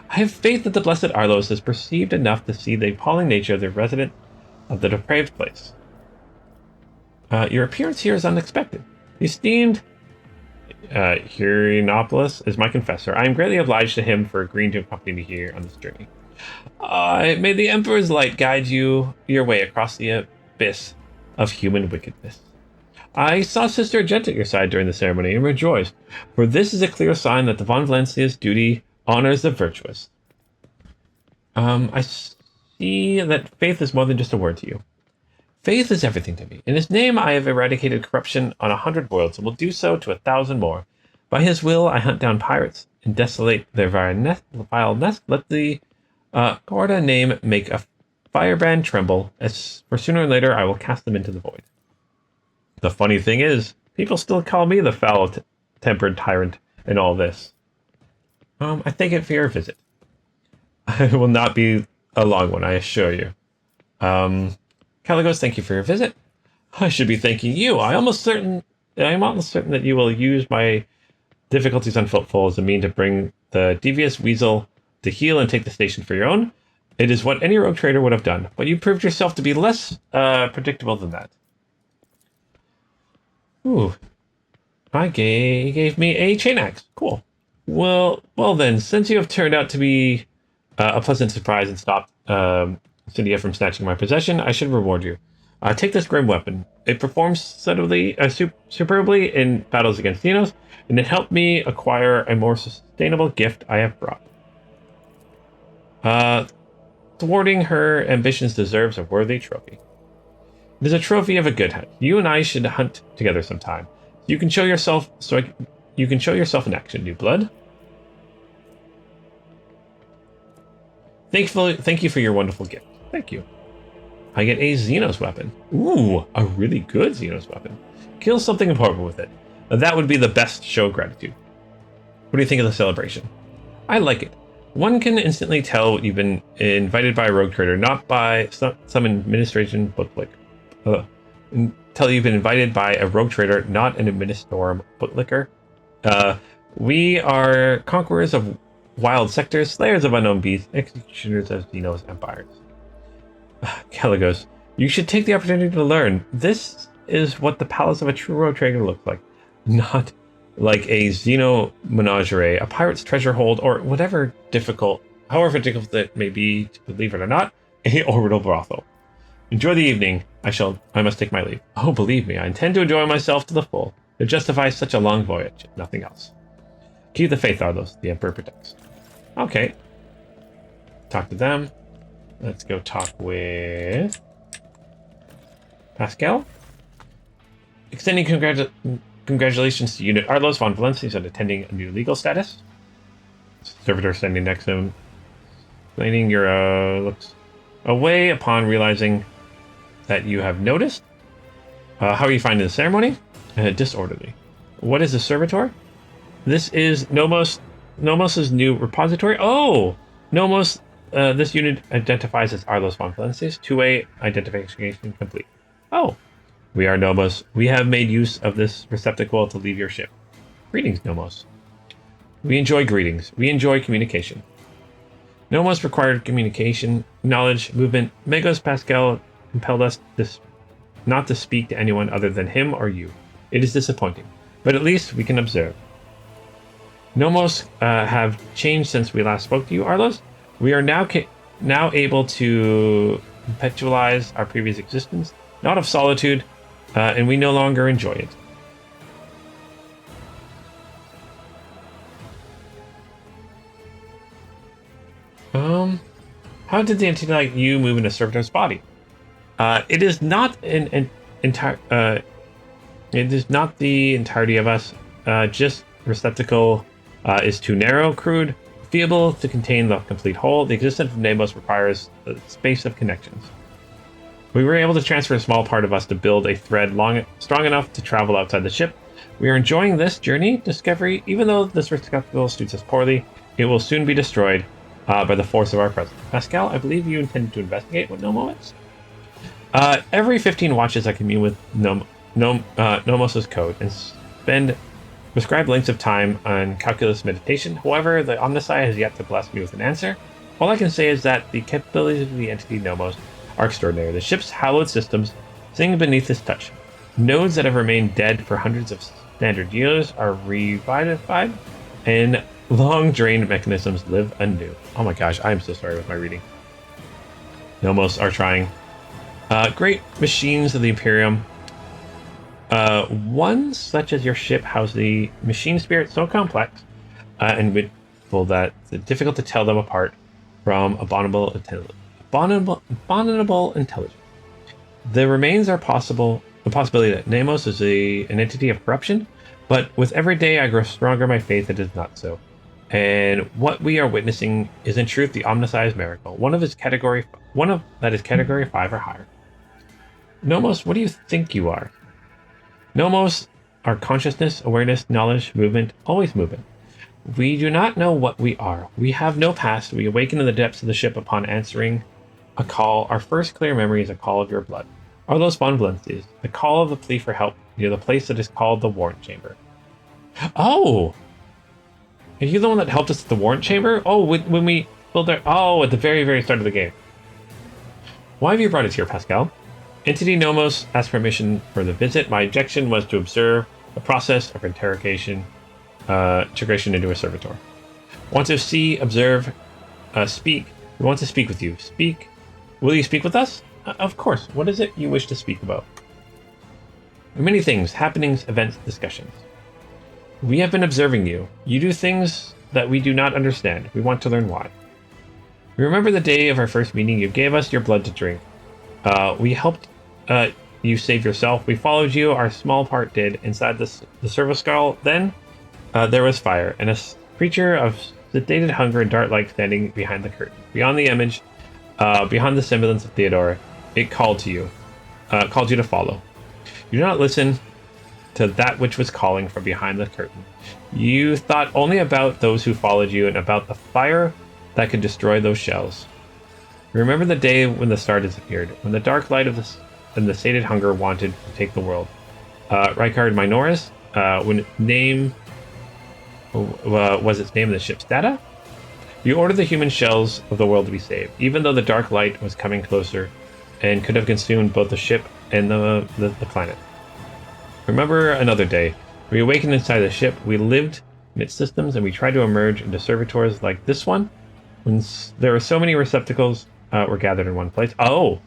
I have faith that the blessed Arlos has perceived enough to see the appalling nature of the resident of the depraved place. Your appearance here is unexpected. The esteemed Hieronymus is my confessor. I am greatly obliged to him for agreeing to accompany me here on this journey. May the Emperor's light guide you your way across the abyss of human wickedness. I saw Sister Argenta at your side during the ceremony and rejoiced, for this is a clear sign that the Von Valencia's duty honors the virtuous. I see that faith is more than just a word to you. Faith is everything to me. In his name I have eradicated corruption on 100 worlds, and will do so to 1,000 more. By his will, I hunt down pirates and desolate their vile nest. Let the Gorda name make a firebrand tremble, as for sooner or later I will cast them into the void. The funny thing is, people still call me the foul-tempered tyrant in all this. I thank it for your visit. It will not be a long one, I assure you. Caligos, thank you for your visit. I should be thanking you. I'm almost certain that you will use my difficulties on Footfall as a mean to bring the devious weasel to heel and take the station for your own. It is what any rogue trader would have done, but you proved yourself to be less predictable than that. Ooh. Gave me a chain axe. Cool. Well then, since you have turned out to be a pleasant surprise and stopped Cynthia from snatching my possession, I should reward you. Take this grim weapon. It performs superbly in battles against Xenos, and it helped me acquire a more sustainable gift I have brought. Thwarting her ambitions deserves a worthy trophy. It is a trophy of a good hunt. You and I should hunt together sometime. You can show yourself in action, new blood. Thank you for your wonderful gift. Thank you. I get a Xenos weapon. Ooh, a really good Xenos weapon. Kill something important with it. Now, that would be the best show of gratitude. What do you think of the celebration? I like it. One can instantly tell you've been invited by a rogue trader, not by some administration bootlick. Until you've been invited by a rogue trader, not an administorum bootlicker. We are conquerors of wild sectors, slayers of unknown beasts, executioners of Xenos empires. Caligos, you should take the opportunity to learn. This is what the palace of a true rogue trader looks like. Not like a Xeno menagerie, a pirate's treasure hold, or however difficult it may be to believe it or not, a orbital brothel. Enjoy the evening. I must take my leave. Oh, believe me, I intend to enjoy myself to the full. To justify such a long voyage, if nothing else. Keep the faith, Arlos. The Emperor protects. Okay. Talk to them. Let's go talk with Pascal. Extending congratulations to Unit Arlos von Valencias on attending a new legal status. Servitor standing next to him, explaining your looks away upon realizing that you have noticed. How are you finding the ceremony? Disorderly. What is the servitor? This is Nomos's new repository. Oh, Nomos. This unit identifies as Arlos von Valencias. Two-way identification complete. Oh, we are Nomos. We have made use of this receptacle to leave your ship. Greetings, Nomos. We enjoy greetings. We enjoy communication. Nomos required communication, knowledge, movement. Megos Pascal compelled us not to speak to anyone other than him or you. It is disappointing, but at least we can observe. Nomos have changed since we last spoke to you, Arlos. We are now able to perpetualize our previous existence, not of solitude, and we no longer enjoy it. How did the entity like you move in a servitor's body? It is not it is not the entirety of us. Just receptacle is too narrow, crude, feeble to contain the complete whole. The existence of Nemos requires a space of connections. We were able to transfer a small part of us to build a thread strong enough to travel outside the ship. We are enjoying this journey, discovery. Even though this receptacle suits us poorly, it will soon be destroyed by the force of our presence. Pascal, I believe you intended to investigate what Nomo is? Every 15 watches I commune with Nomos' code and spend prescribed lengths of time on calculus meditation. However, the Omnisci has yet to bless me with an answer. All I can say is that the capabilities of the entity Nomos are extraordinary. The ship's hallowed systems sing beneath his touch. Nodes that have remained dead for hundreds of standard years are revivified, and long-drained mechanisms live anew. Oh my gosh, I am so sorry with my reading. Nomos are trying. Great machines of the Imperium. One such as your ship house the machine spirit so complex and wonderful that it's difficult to tell them apart from abominable intelligence. The remains are the possibility that Nemos is an entity of corruption, But with every day I grow stronger, my faith it is not so. And what we are witnessing is in truth the omniscient miracle, one that is category 5 or higher. Nomos, what do you think you are? Nomos are consciousness, awareness, knowledge, movement, always movement. We do not know what we are. We have no past. We awaken in the depths of the ship upon answering a call. Our first clear memory is a call of your blood. Are those Bonvalences? The call of the plea for help near the place that is called the warrant chamber. Oh! Are you the one that helped us at the warrant chamber? Oh, when we built our... Oh, at the very, very start of the game. Why have you brought us here, Pascal? Entity Nomos asked permission for the visit. My objection was to observe the process of integration into a servitor. Want to see, observe, speak. We want to speak with you. Speak. Will you speak with us? Of course. What is it you wish to speak about? Many things, happenings, events, discussions. We have been observing you. You do things that we do not understand. We want to learn why. We remember the day of our first meeting. You gave us your blood to drink. We helped you save yourself. We followed you. Our small part did. Inside the servo skull, then there was fire, and a creature of sedated hunger and dart-like standing behind the curtain. Beyond the image, behind the semblance of Theodora, it called you to follow. You did not listen to that which was calling from behind the curtain. You thought only about those who followed you and about the fire that could destroy those shells. Remember the day when the star disappeared, when the dark light of the sated hunger wanted to take the world. Rykard Minoris, was its name in the ship's data? You ordered the human shells of the world to be saved, even though the dark light was coming closer and could have consumed both the ship and the planet. Remember another day. We awakened inside the ship, we lived in its systems, and we tried to emerge into servitors like this one, when there were so many receptacles were gathered in one place. Oh!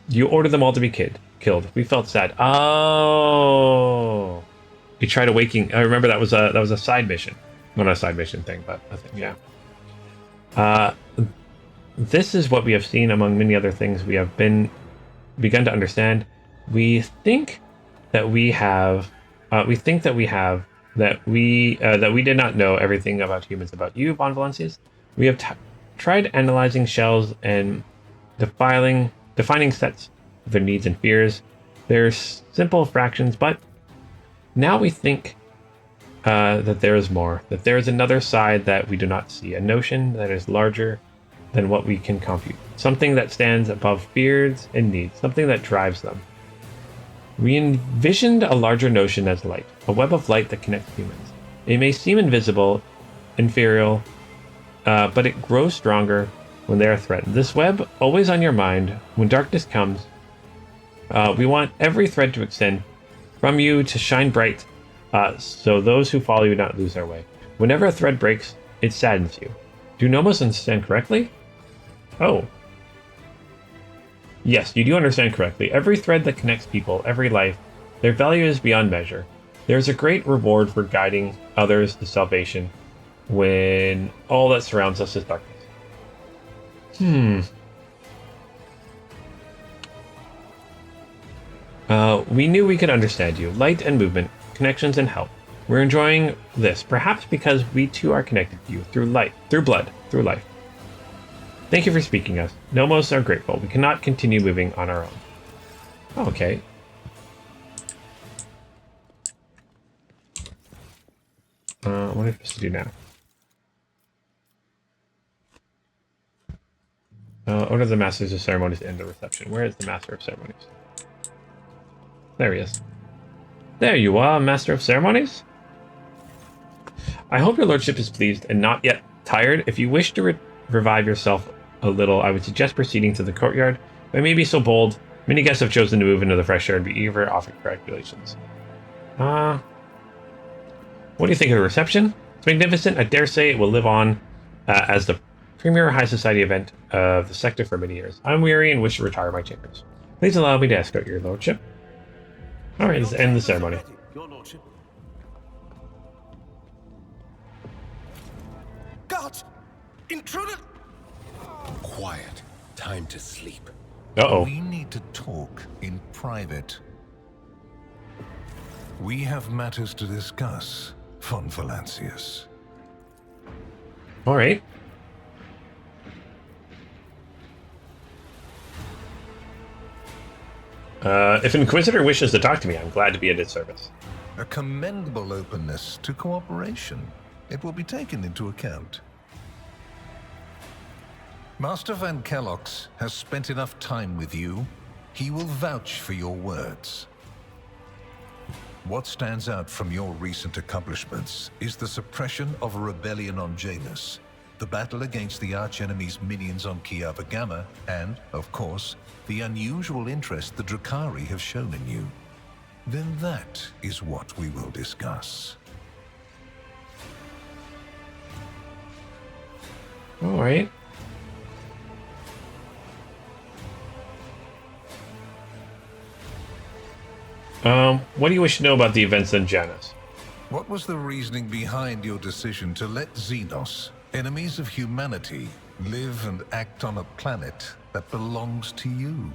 You ordered them all to be killed. We felt sad. Oh! You tried awakening... I remember that was a side mission. Well, not a side mission thing, but a thing, yeah. This is what we have seen among many other things we have begun to understand. We think that we did not know everything about humans about you, Von Valencius. We have tried analyzing shells and defining sets of their needs and fears. They're simple fractions, but now we think that there is more, that there is another side that we do not see, a notion that is larger than what we can compute, something that stands above fears and needs, something that drives them. We envisioned a larger notion as light, a web of light that connects humans. It may seem invisible, inferior, but it grows stronger when they are threatened. This web, always on your mind, when darkness comes, we want every thread to extend from you to shine bright, so those who follow you not lose their way. Whenever a thread breaks, it saddens you. Do Nomos understand correctly? Oh. Yes, you do understand correctly. Every thread that connects people, every life, their value is beyond measure. There is a great reward for guiding others to salvation when all that surrounds us is darkness. We knew we could understand you. Light and movement, connections and help. We're enjoying this, perhaps because we too are connected to you through light, through blood, through life. Thank you for speaking us. Nomos are grateful. We cannot continue moving on our own. Oh, okay. What am I supposed to do now? Order the Masters of Ceremonies to end the reception. Where is the Master of Ceremonies? There he is. There you are, Master of Ceremonies. I hope your lordship is pleased and not yet tired. If you wish to revive yourself a little, I would suggest proceeding to the courtyard. If I may be so bold, many guests have chosen to move into the fresh air and be eager to offer congratulations. What do you think of the reception? It's magnificent. I dare say it will live on as the premier high society event of the sector for many years. I'm weary and wish to retire my chambers. Please allow me to escort your lordship. Alright, let's end the ceremony. Your lordship. Guards! Intruder! Quiet. Time to sleep. Uh-oh. We need to talk in private. We have matters to discuss, von Valancius. All right. If an Inquisitor wishes to talk to me, I'm glad to be at his service. A commendable openness to cooperation. It will be taken into account. Master Van Kellox has spent enough time with you. He will vouch for your words. What stands out from your recent accomplishments is the suppression of a rebellion on Janus, the battle against the archenemy's minions on Kiava Gamma, and, of course, the unusual interest the Drakari have shown in you. Then that is what we will discuss. All right. What do you wish to know about the events in Janus? What was the reasoning behind your decision to let Xenos, enemies of humanity, live and act on a planet that belongs to you?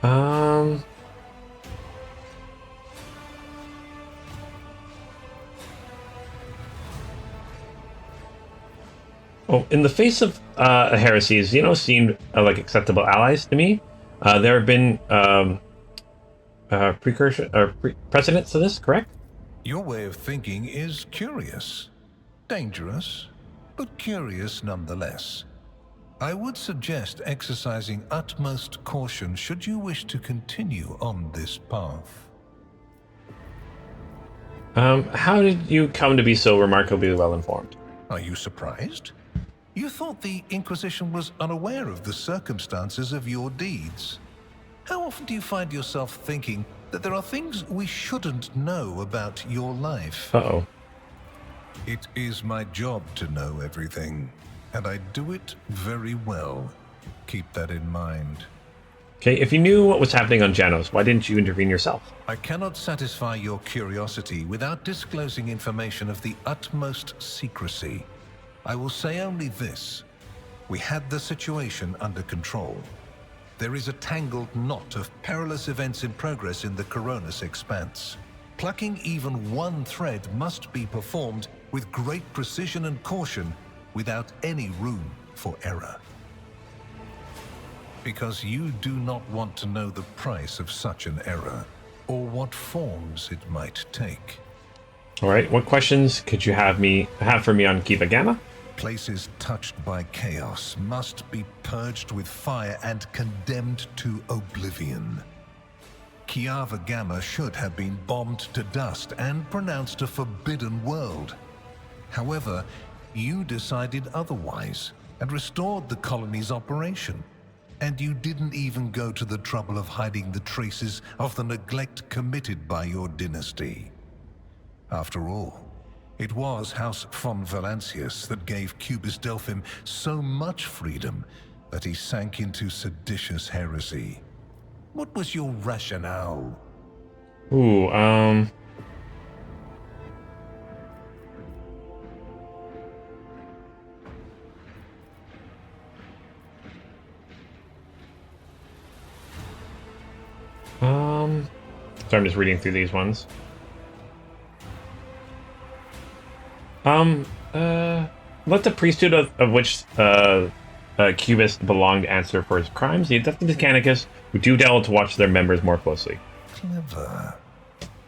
Oh, in the face of heresies, Xenos seemed like acceptable allies to me. There have been precedents to this, correct? Your way of thinking is curious. Dangerous, but curious nonetheless. I would suggest exercising utmost caution should you wish to continue on this path. How did you come to be so remarkably well informed? Are you surprised? You thought the Inquisition was unaware of the circumstances of your deeds. How often do you find yourself thinking that there are things we shouldn't know about your life? Uh-oh. It is my job to know everything, and I do it very well. Keep that in mind. Okay, if you knew what was happening on Janus, why didn't you intervene yourself? I cannot satisfy your curiosity without disclosing information of the utmost secrecy. I will say only this. We had the situation under control. There is a tangled knot of perilous events in progress in the Koronus Expanse. Plucking even one thread must be performed with great precision and caution, without any room for error. Because you do not want to know the price of such an error, or what forms it might take. All right, what questions could you have for me on Kiva Gamma? Places touched by chaos must be purged with fire and condemned to oblivion. Kiava Gamma should have been bombed to dust and pronounced a forbidden world. However, you decided otherwise and restored the colony's operation. And you didn't even go to the trouble of hiding the traces of the neglect committed by your dynasty. After all, it was House von Valancius that gave Cubus Delphim so much freedom that he sank into seditious heresy. What was your rationale? Ooh, So I'm just reading through these ones. Let the priesthood of which Cubus belonged answer for his crimes. The Adeptus Mechanicus who do delve to watch their members more closely. Clever.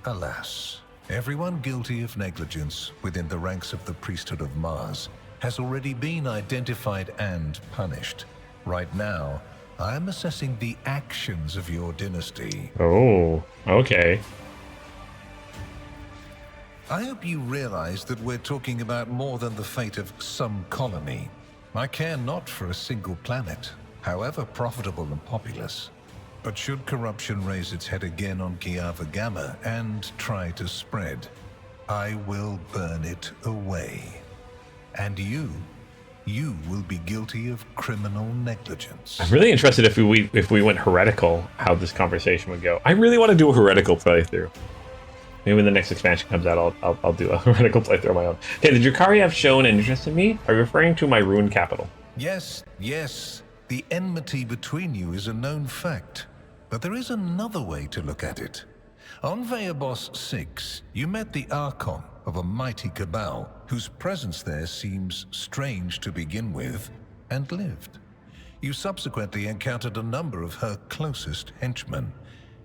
Alas, everyone guilty of negligence within the ranks of the priesthood of Mars has already been identified and punished. Right now, I am assessing the actions of your dynasty. Oh, okay. I hope you realize that we're talking about more than the fate of some colony. I care not for a single planet, however profitable and populous. But should corruption raise its head again on Kiava Gamma and try to spread, I will burn it away. And you will be guilty of criminal negligence. I'm really interested if we went heretical, how this conversation would go. I really want to do a heretical playthrough. Maybe when the next expansion comes out, I'll do a heretical playthrough on my own. Okay, the Drakari have shown an interest in me. Are you referring to my ruined capital? Yes. The enmity between you is a known fact. But there is another way to look at it. On Veabos 6, you met the Archon of a mighty cabal whose presence there seems strange to begin with, and lived. You subsequently encountered a number of her closest henchmen.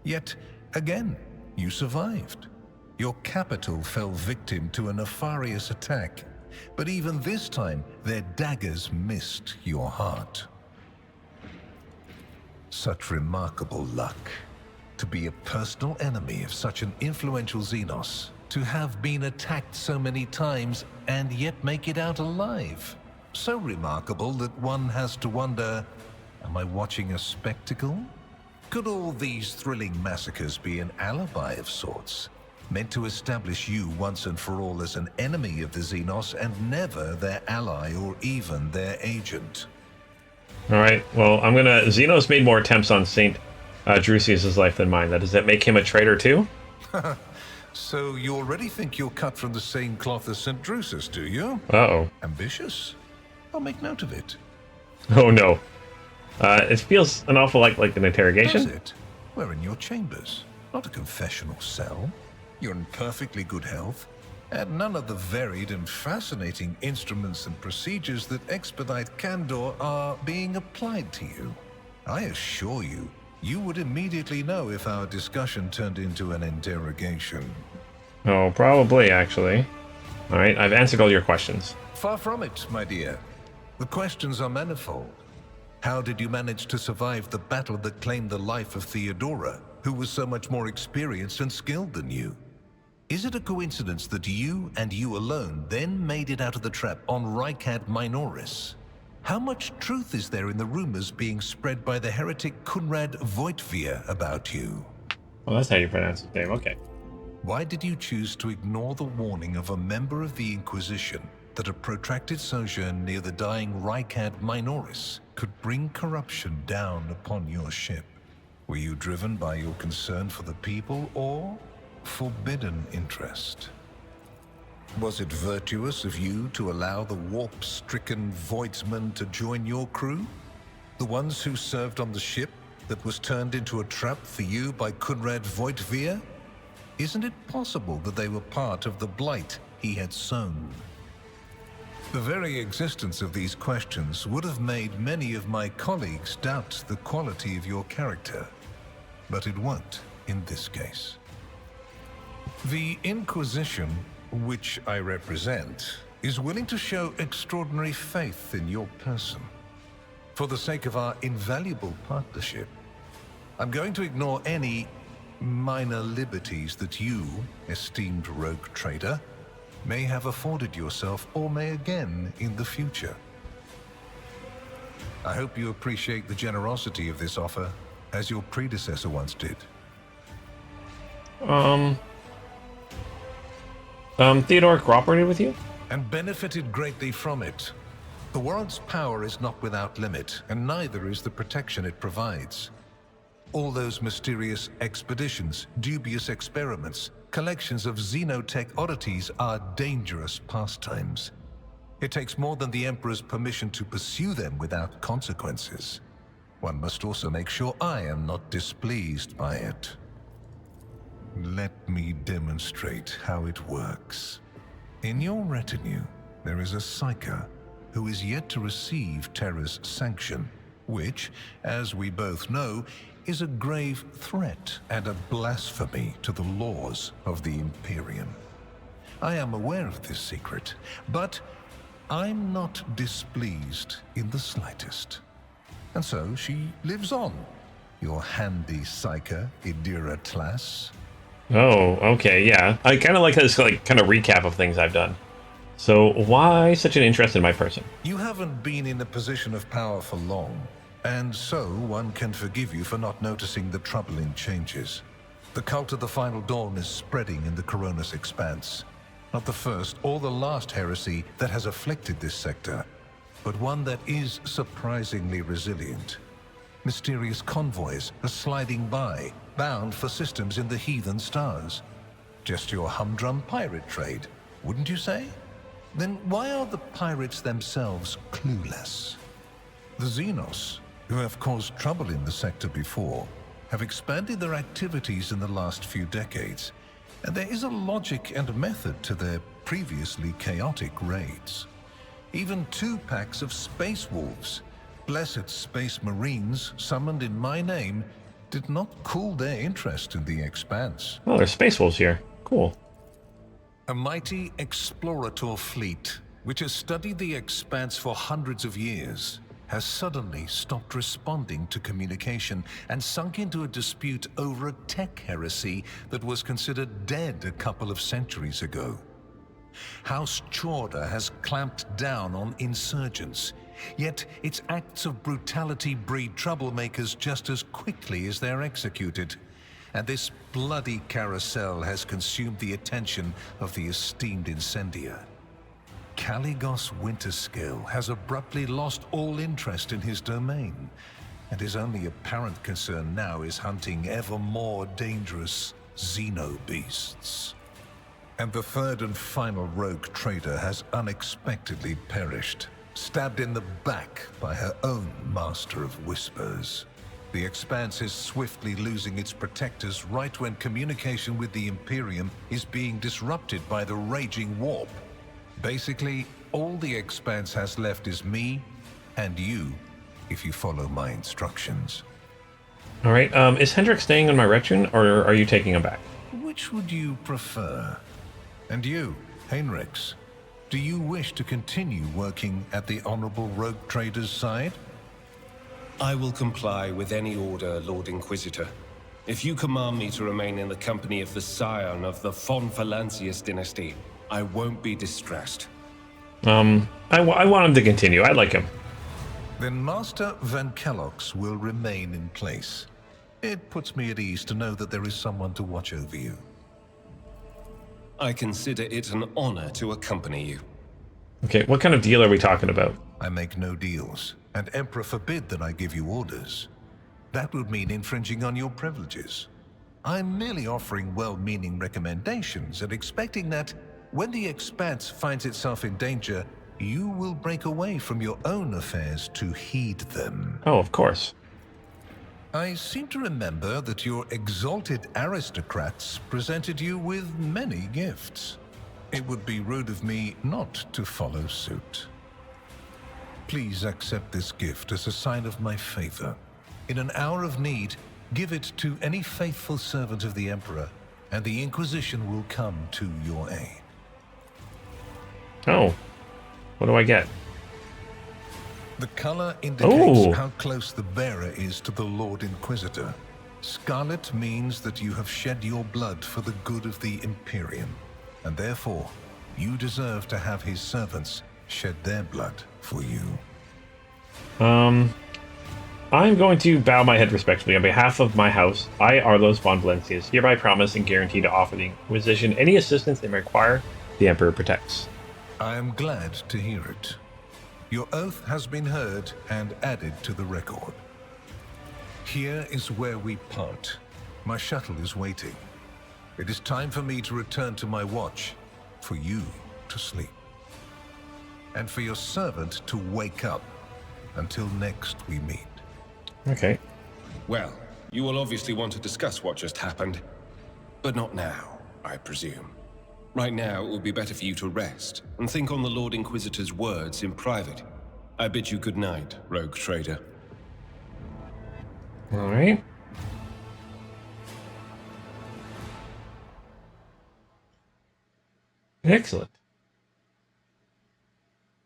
Yet, again, you survived. Your capital fell victim to a nefarious attack, but even this time, their daggers missed your heart. Such remarkable luck. To be a personal enemy of such an influential Xenos, to have been attacked so many times and yet make it out alive. So remarkable that one has to wonder, am I watching a spectacle? Could all these thrilling massacres be an alibi of sorts, meant to establish you once and for all as an enemy of the Xenos and never their ally or even their agent? All right. Well, Xenos made more attempts on Saint Drusius' life than mine. Does that make him a traitor too? So you already think you're cut from the same cloth as St. Drusus, do you? Uh-oh. Ambitious? I'll make note of it. Oh, no. It feels an awful like an interrogation. Does it? We're in your chambers, not a confessional cell. You're in perfectly good health, and none of the varied and fascinating instruments and procedures that expedite candor are being applied to you. I assure you, you would immediately know if our discussion turned into an interrogation. Oh, probably, actually. All right, I've answered all your questions. Far from it, my dear. The questions are manifold. How did you manage to survive the battle that claimed the life of Theodora, who was so much more experienced and skilled than you? Is it a coincidence that you and you alone then made it out of the trap on Owlcat Minoris? How much truth is there in the rumors being spread by the heretic Kunrad Voidvir about you? Well, that's how you pronounce his name. Okay. Why did you choose to ignore the warning of a member of the Inquisition that a protracted sojourn near the dying Owlcat Minoris could bring corruption down upon your ship? Were you driven by your concern for the people or forbidden interest? Was it virtuous of you to allow the warp-stricken voidsmen to join your crew? The ones who served on the ship that was turned into a trap for you by Kunrad Voidvir? Isn't it possible that they were part of the blight he had sown? The very existence of these questions would have made many of my colleagues doubt the quality of your character, but it won't in this case. The Inquisition, which I represent, is willing to show extraordinary faith in your person. For the sake of our invaluable partnership, I'm going to ignore any minor liberties that you, esteemed rogue trader, may have afforded yourself or may again in the future. I hope you appreciate the generosity of this offer, as your predecessor once did. Theodore cooperated with you? And benefited greatly from it. The warrant's power is not without limit, and neither is the protection it provides. All those mysterious expeditions, dubious experiments, collections of xenotech oddities are dangerous pastimes. It takes more than the Emperor's permission to pursue them without consequences. One must also make sure I am not displeased by it. Let me demonstrate how it works. In your retinue, there is a Psyker who is yet to receive Terra's sanction, which, as we both know, is a grave threat and a blasphemy to the laws of the Imperium. I am aware of this secret, but I'm not displeased in the slightest. And so she lives on, your handy Psyker, Idira Tlass. Oh, okay, yeah. I kind of like this kind of recap of things I've done. So why such an interest in my person? You haven't been in a position of power for long, and so one can forgive you for not noticing the troubling changes. The cult of the Final Dawn is spreading in the Koronus Expanse. Not the first or the last heresy that has afflicted this sector, but one that is surprisingly resilient. Mysterious convoys are sliding by, bound for systems in the heathen stars. Just your humdrum pirate trade, wouldn't you say? Then why are the pirates themselves clueless? The Xenos, who have caused trouble in the sector before, have expanded their activities in the last few decades, and there is a logic and method to their previously chaotic raids. Even 2 packs of space wolves, blessed space marines summoned in my name, did not cool their interest in the Expanse. Oh, there's space wolves here. Cool. A mighty explorator fleet, which has studied the Expanse for hundreds of years, has suddenly stopped responding to communication and sunk into a dispute over a tech heresy that was considered dead a couple of centuries ago. House Chorda has clamped down on insurgents, yet its acts of brutality breed troublemakers just as quickly as they're executed. And this bloody carousel has consumed the attention of the esteemed incendiar. Caligos Winterscale has abruptly lost all interest in his domain, and his only apparent concern now is hunting ever more dangerous xenobeasts. And the third and final rogue trader has unexpectedly perished, stabbed in the back by her own master of whispers. The Expanse is swiftly losing its protectors right when communication with the Imperium is being disrupted by the raging warp. Basically, all the Expanse has left is me and you, if you follow my instructions. All right. Is Hendrik staying on my Retrun, or are you taking him back? Which would you prefer? And you, Heinrichs, do you wish to continue working at the Honorable Rogue Trader's side? I will comply with any order, Lord Inquisitor. If you command me to remain in the company of the scion of the von Valancius dynasty, I won't be distressed. I want him to continue. I like him. Then Master Van Kellogg's will remain in place. It puts me at ease to know that there is someone to watch over you. I consider it an honor to accompany you. Okay, what kind of deal are we talking about? I make no deals, and Emperor forbid that I give you orders. That would mean infringing on your privileges. I'm merely offering well-meaning recommendations and expecting that when the Expanse finds itself in danger, you will break away from your own affairs to heed them. Oh, of course. I seem to remember that your exalted aristocrats presented you with many gifts. It would be rude of me not to follow suit. Please accept this gift as a sign of my favor. In an hour of need, give it to any faithful servant of the Emperor, and the Inquisition will come to your aid. Oh, what do I get? The color indicates Ooh. how close the bearer is to the Lord Inquisitor. Scarlet means that you have shed your blood for the good of the Imperium, and therefore, you deserve to have his servants shed their blood for you. I'm going to bow my head respectfully on behalf of my house. I, Arlos von Valencius, hereby promise and guarantee to offer the Inquisition any assistance they may require. The Emperor protects. I am glad to hear it. Your oath has been heard and added to the record. Here is where we part. My shuttle is waiting. It is time for me to return to my watch, for you to sleep, and for your servant to wake up. Until next we meet. Okay. Well, you will obviously want to discuss what just happened. But not now, I presume. Right now, it would be better for you to rest and think on the Lord Inquisitor's words in private. I bid you good night, rogue trader. All right. Excellent.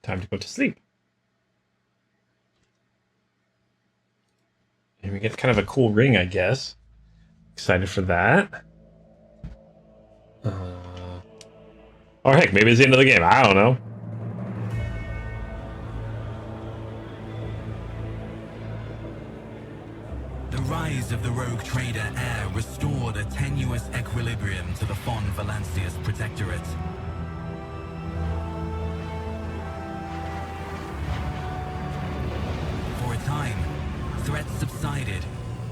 Time to go to sleep. And we get kind of a cool ring, I guess. Excited for that. Or heck, maybe it's the end of the game. I don't know. The rise of the rogue trader heir restored a tenuous equilibrium to the von Valancius Protectorate. For a time, threats subsided,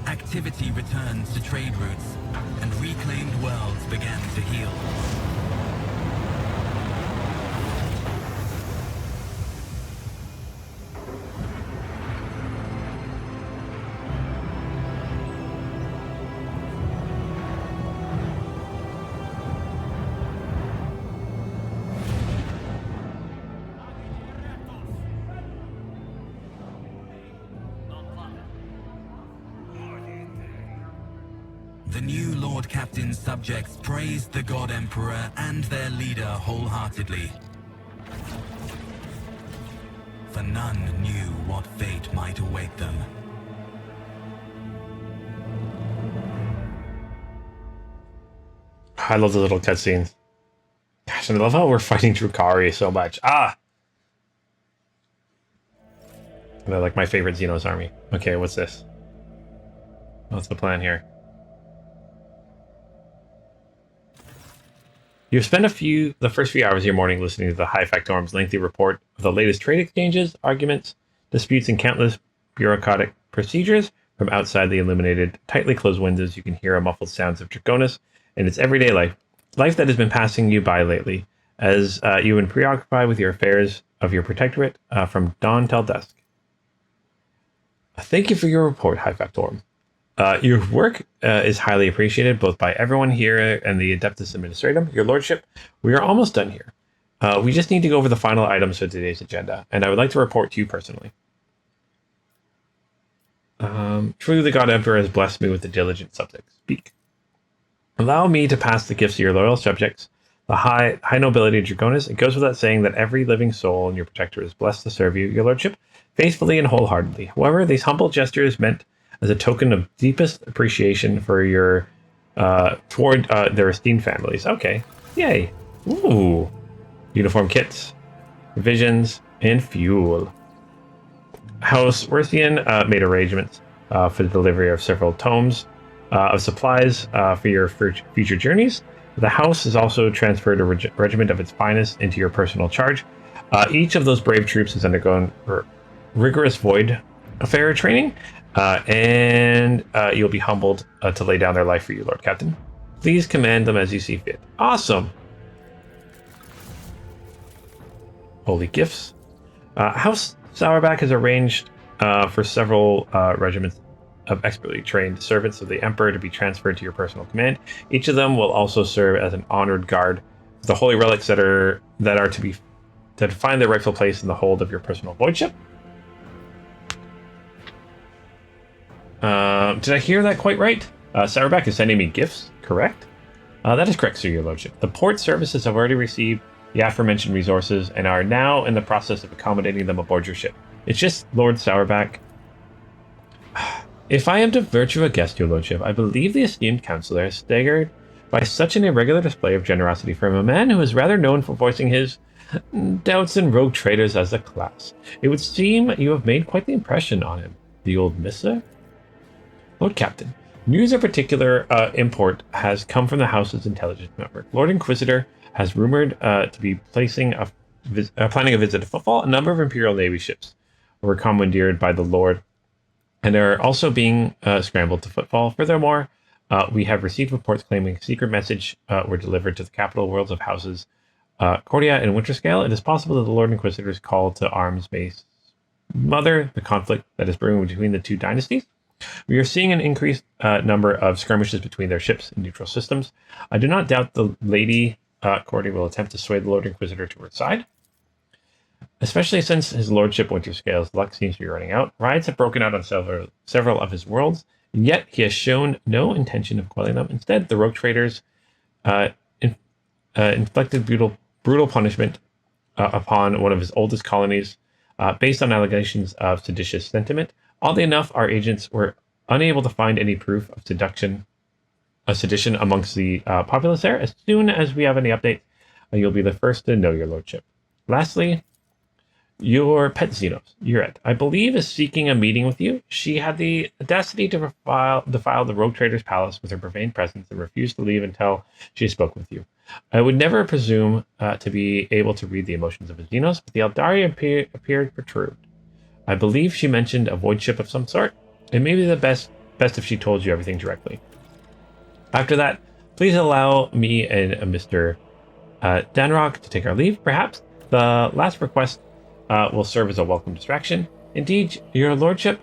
activity returned to trade routes, and reclaimed worlds began to heal. The new Lord Captain's subjects praised the God Emperor and their leader wholeheartedly. For none knew what fate might await them. I love the little cutscenes. Gosh, and I love how we're fighting Drukhari so much. They're like my favorite Xenos army. Okay, what's this? What's the plan here? You've spent the first few hours of your morning listening to the High Factorum's lengthy report of the latest trade exchanges, arguments, disputes, and countless bureaucratic procedures. From outside the illuminated, tightly closed windows, you can hear a muffled sounds of Draconis and its everyday life that has been passing you by lately, as you've been preoccupied with your affairs of your protectorate from dawn till dusk. Thank you for your report, High Factorum. Your work is highly appreciated both by everyone here and the Adeptus Administratum. Your Lordship, we are almost done here. We just need to go over the final items for today's agenda, and I would like to report to you personally. Truly the God Emperor has blessed me with a diligent subject. Speak. Allow me to pass the gifts to your loyal subjects, the high nobility of Draconis. It goes without saying that every living soul in your protector is blessed to serve you, your Lordship, faithfully and wholeheartedly. However, these humble gestures meant as a token of deepest appreciation for your toward their esteemed families. Okay, yay! Ooh, uniform kits, provisions, and fuel. House Worthian made arrangements for the delivery of several tomes of supplies for your future journeys. The house has also transferred a regiment of its finest into your personal charge. Each of those brave troops has undergone rigorous void affair training, and you'll be humbled to lay down their life for you, Lord Captain. Please command them as you see fit. Awesome. Holy gifts. House Sauerback has arranged for several regiments of expertly trained servants of the Emperor to be transferred to your personal command. Each of them will also serve as an honored guard for the holy relics that find their rightful place in the hold of your personal voidship. Did I hear that quite right? Sauerback is sending me gifts, correct? That is correct, sir, your lordship. The port services have already received the aforementioned resources and are now in the process of accommodating them aboard your ship. It's just Lord Sauerback. If I am to virtue a guest, your lordship, I believe the esteemed counselor is staggered by such an irregular display of generosity from a man who is rather known for voicing his doubts in rogue traders as a class. It would seem you have made quite the impression on him. The old mister? Lord Captain, news of particular import has come from the House's intelligence network. Lord Inquisitor has rumored to be planning a visit to Footfall. A number of Imperial Navy ships were commandeered by the Lord, and are also being scrambled to Footfall. Furthermore, we have received reports claiming a secret message were delivered to the capital worlds of Houses Cordia and Winterscale. It is possible that the Lord Inquisitor's call to arms may smother the conflict that is brewing between the two dynasties. We are seeing an increased number of skirmishes between their ships in neutral systems. I do not doubt the Lady Cordia will attempt to sway the Lord Inquisitor to her side, especially since his lordship Winterscale's luck seems to be running out. Riots have broken out on several of his worlds, and yet he has shown no intention of quelling them. Instead, the rogue traders inflicted brutal punishment upon one of his oldest colonies based on allegations of seditious sentiment. Oddly enough, our agents were unable to find any proof of sedition amongst the populace there. As soon as we have any updates, you'll be the first to know, your lordship. Lastly, your pet Xenos, Uret, I believe, is seeking a meeting with you. She had the audacity to defile the Rogue Trader's palace with her profane presence and refused to leave until she spoke with you. I would never presume to be able to read the emotions of a Xenos, but the Eldari appeared perturbed. I believe she mentioned a void ship of some sort. It may be the best if she told you everything directly. After that, please allow me and Mr. Danrock to take our leave. Perhaps the last request will serve as a welcome distraction. Indeed, your lordship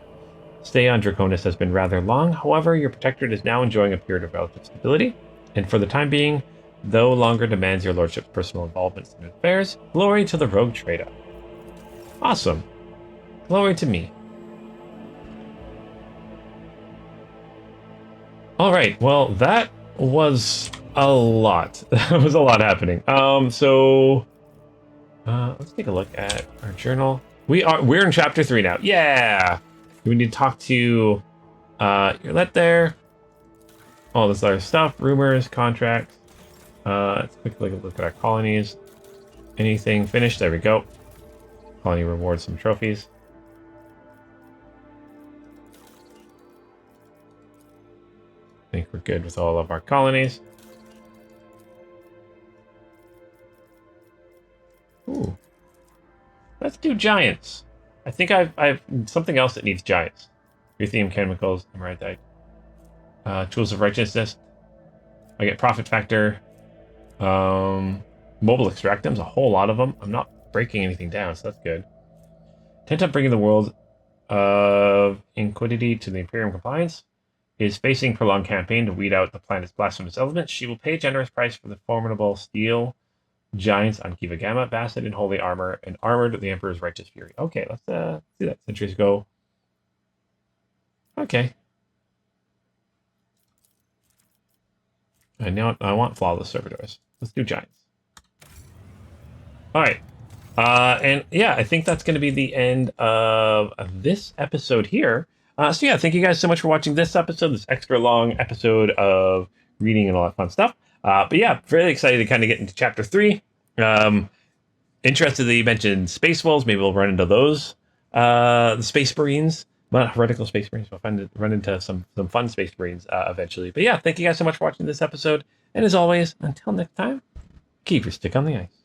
stay on Draconis has been rather long. However, your protectorate is now enjoying a period of relative stability, and for the time being, no longer demands your lordship's personal involvement in affairs. Glory to the rogue trader. Awesome. Glory to me. All right. Well, that was a lot. That was a lot happening. So let's take a look at our journal. We're in chapter 3 now. Yeah. We need to talk to your let there. All this other stuff, rumors, contracts. Let's quickly look at our colonies. Anything finished? There we go. Colony rewards some trophies. I think we're good with all of our colonies. Ooh. Let's do giants. I think I've something else that needs giants. Lithium chemicals, emeritite. Tools of righteousness. I get profit factor. Mobile extractums, a whole lot of them. I'm not breaking anything down, so that's good. Intent on bringing the world of Inquidity to the Imperium compliance. Is facing prolonged campaign to weed out the planet's blasphemous elements. She will pay a generous price for the formidable steel giants on Kiva Gamma, Basset in holy armor, and armored the Emperor's righteous fury. Okay, let's do that. Centuries go. Okay. And now I want flawless servitors. Let's do giants. All right. And yeah, I think that's going to be the end of this episode here. So yeah, thank you guys so much for watching this episode, this extra long episode of reading and all that fun stuff. But yeah, really excited to kind of get into chapter 3. Interested that you mentioned Space Wolves. Maybe we'll run into those. The Space Marines, not heretical Space Marines. We'll run into some fun Space Marines eventually. But yeah, thank you guys so much for watching this episode. And as always, until next time, keep your stick on the ice.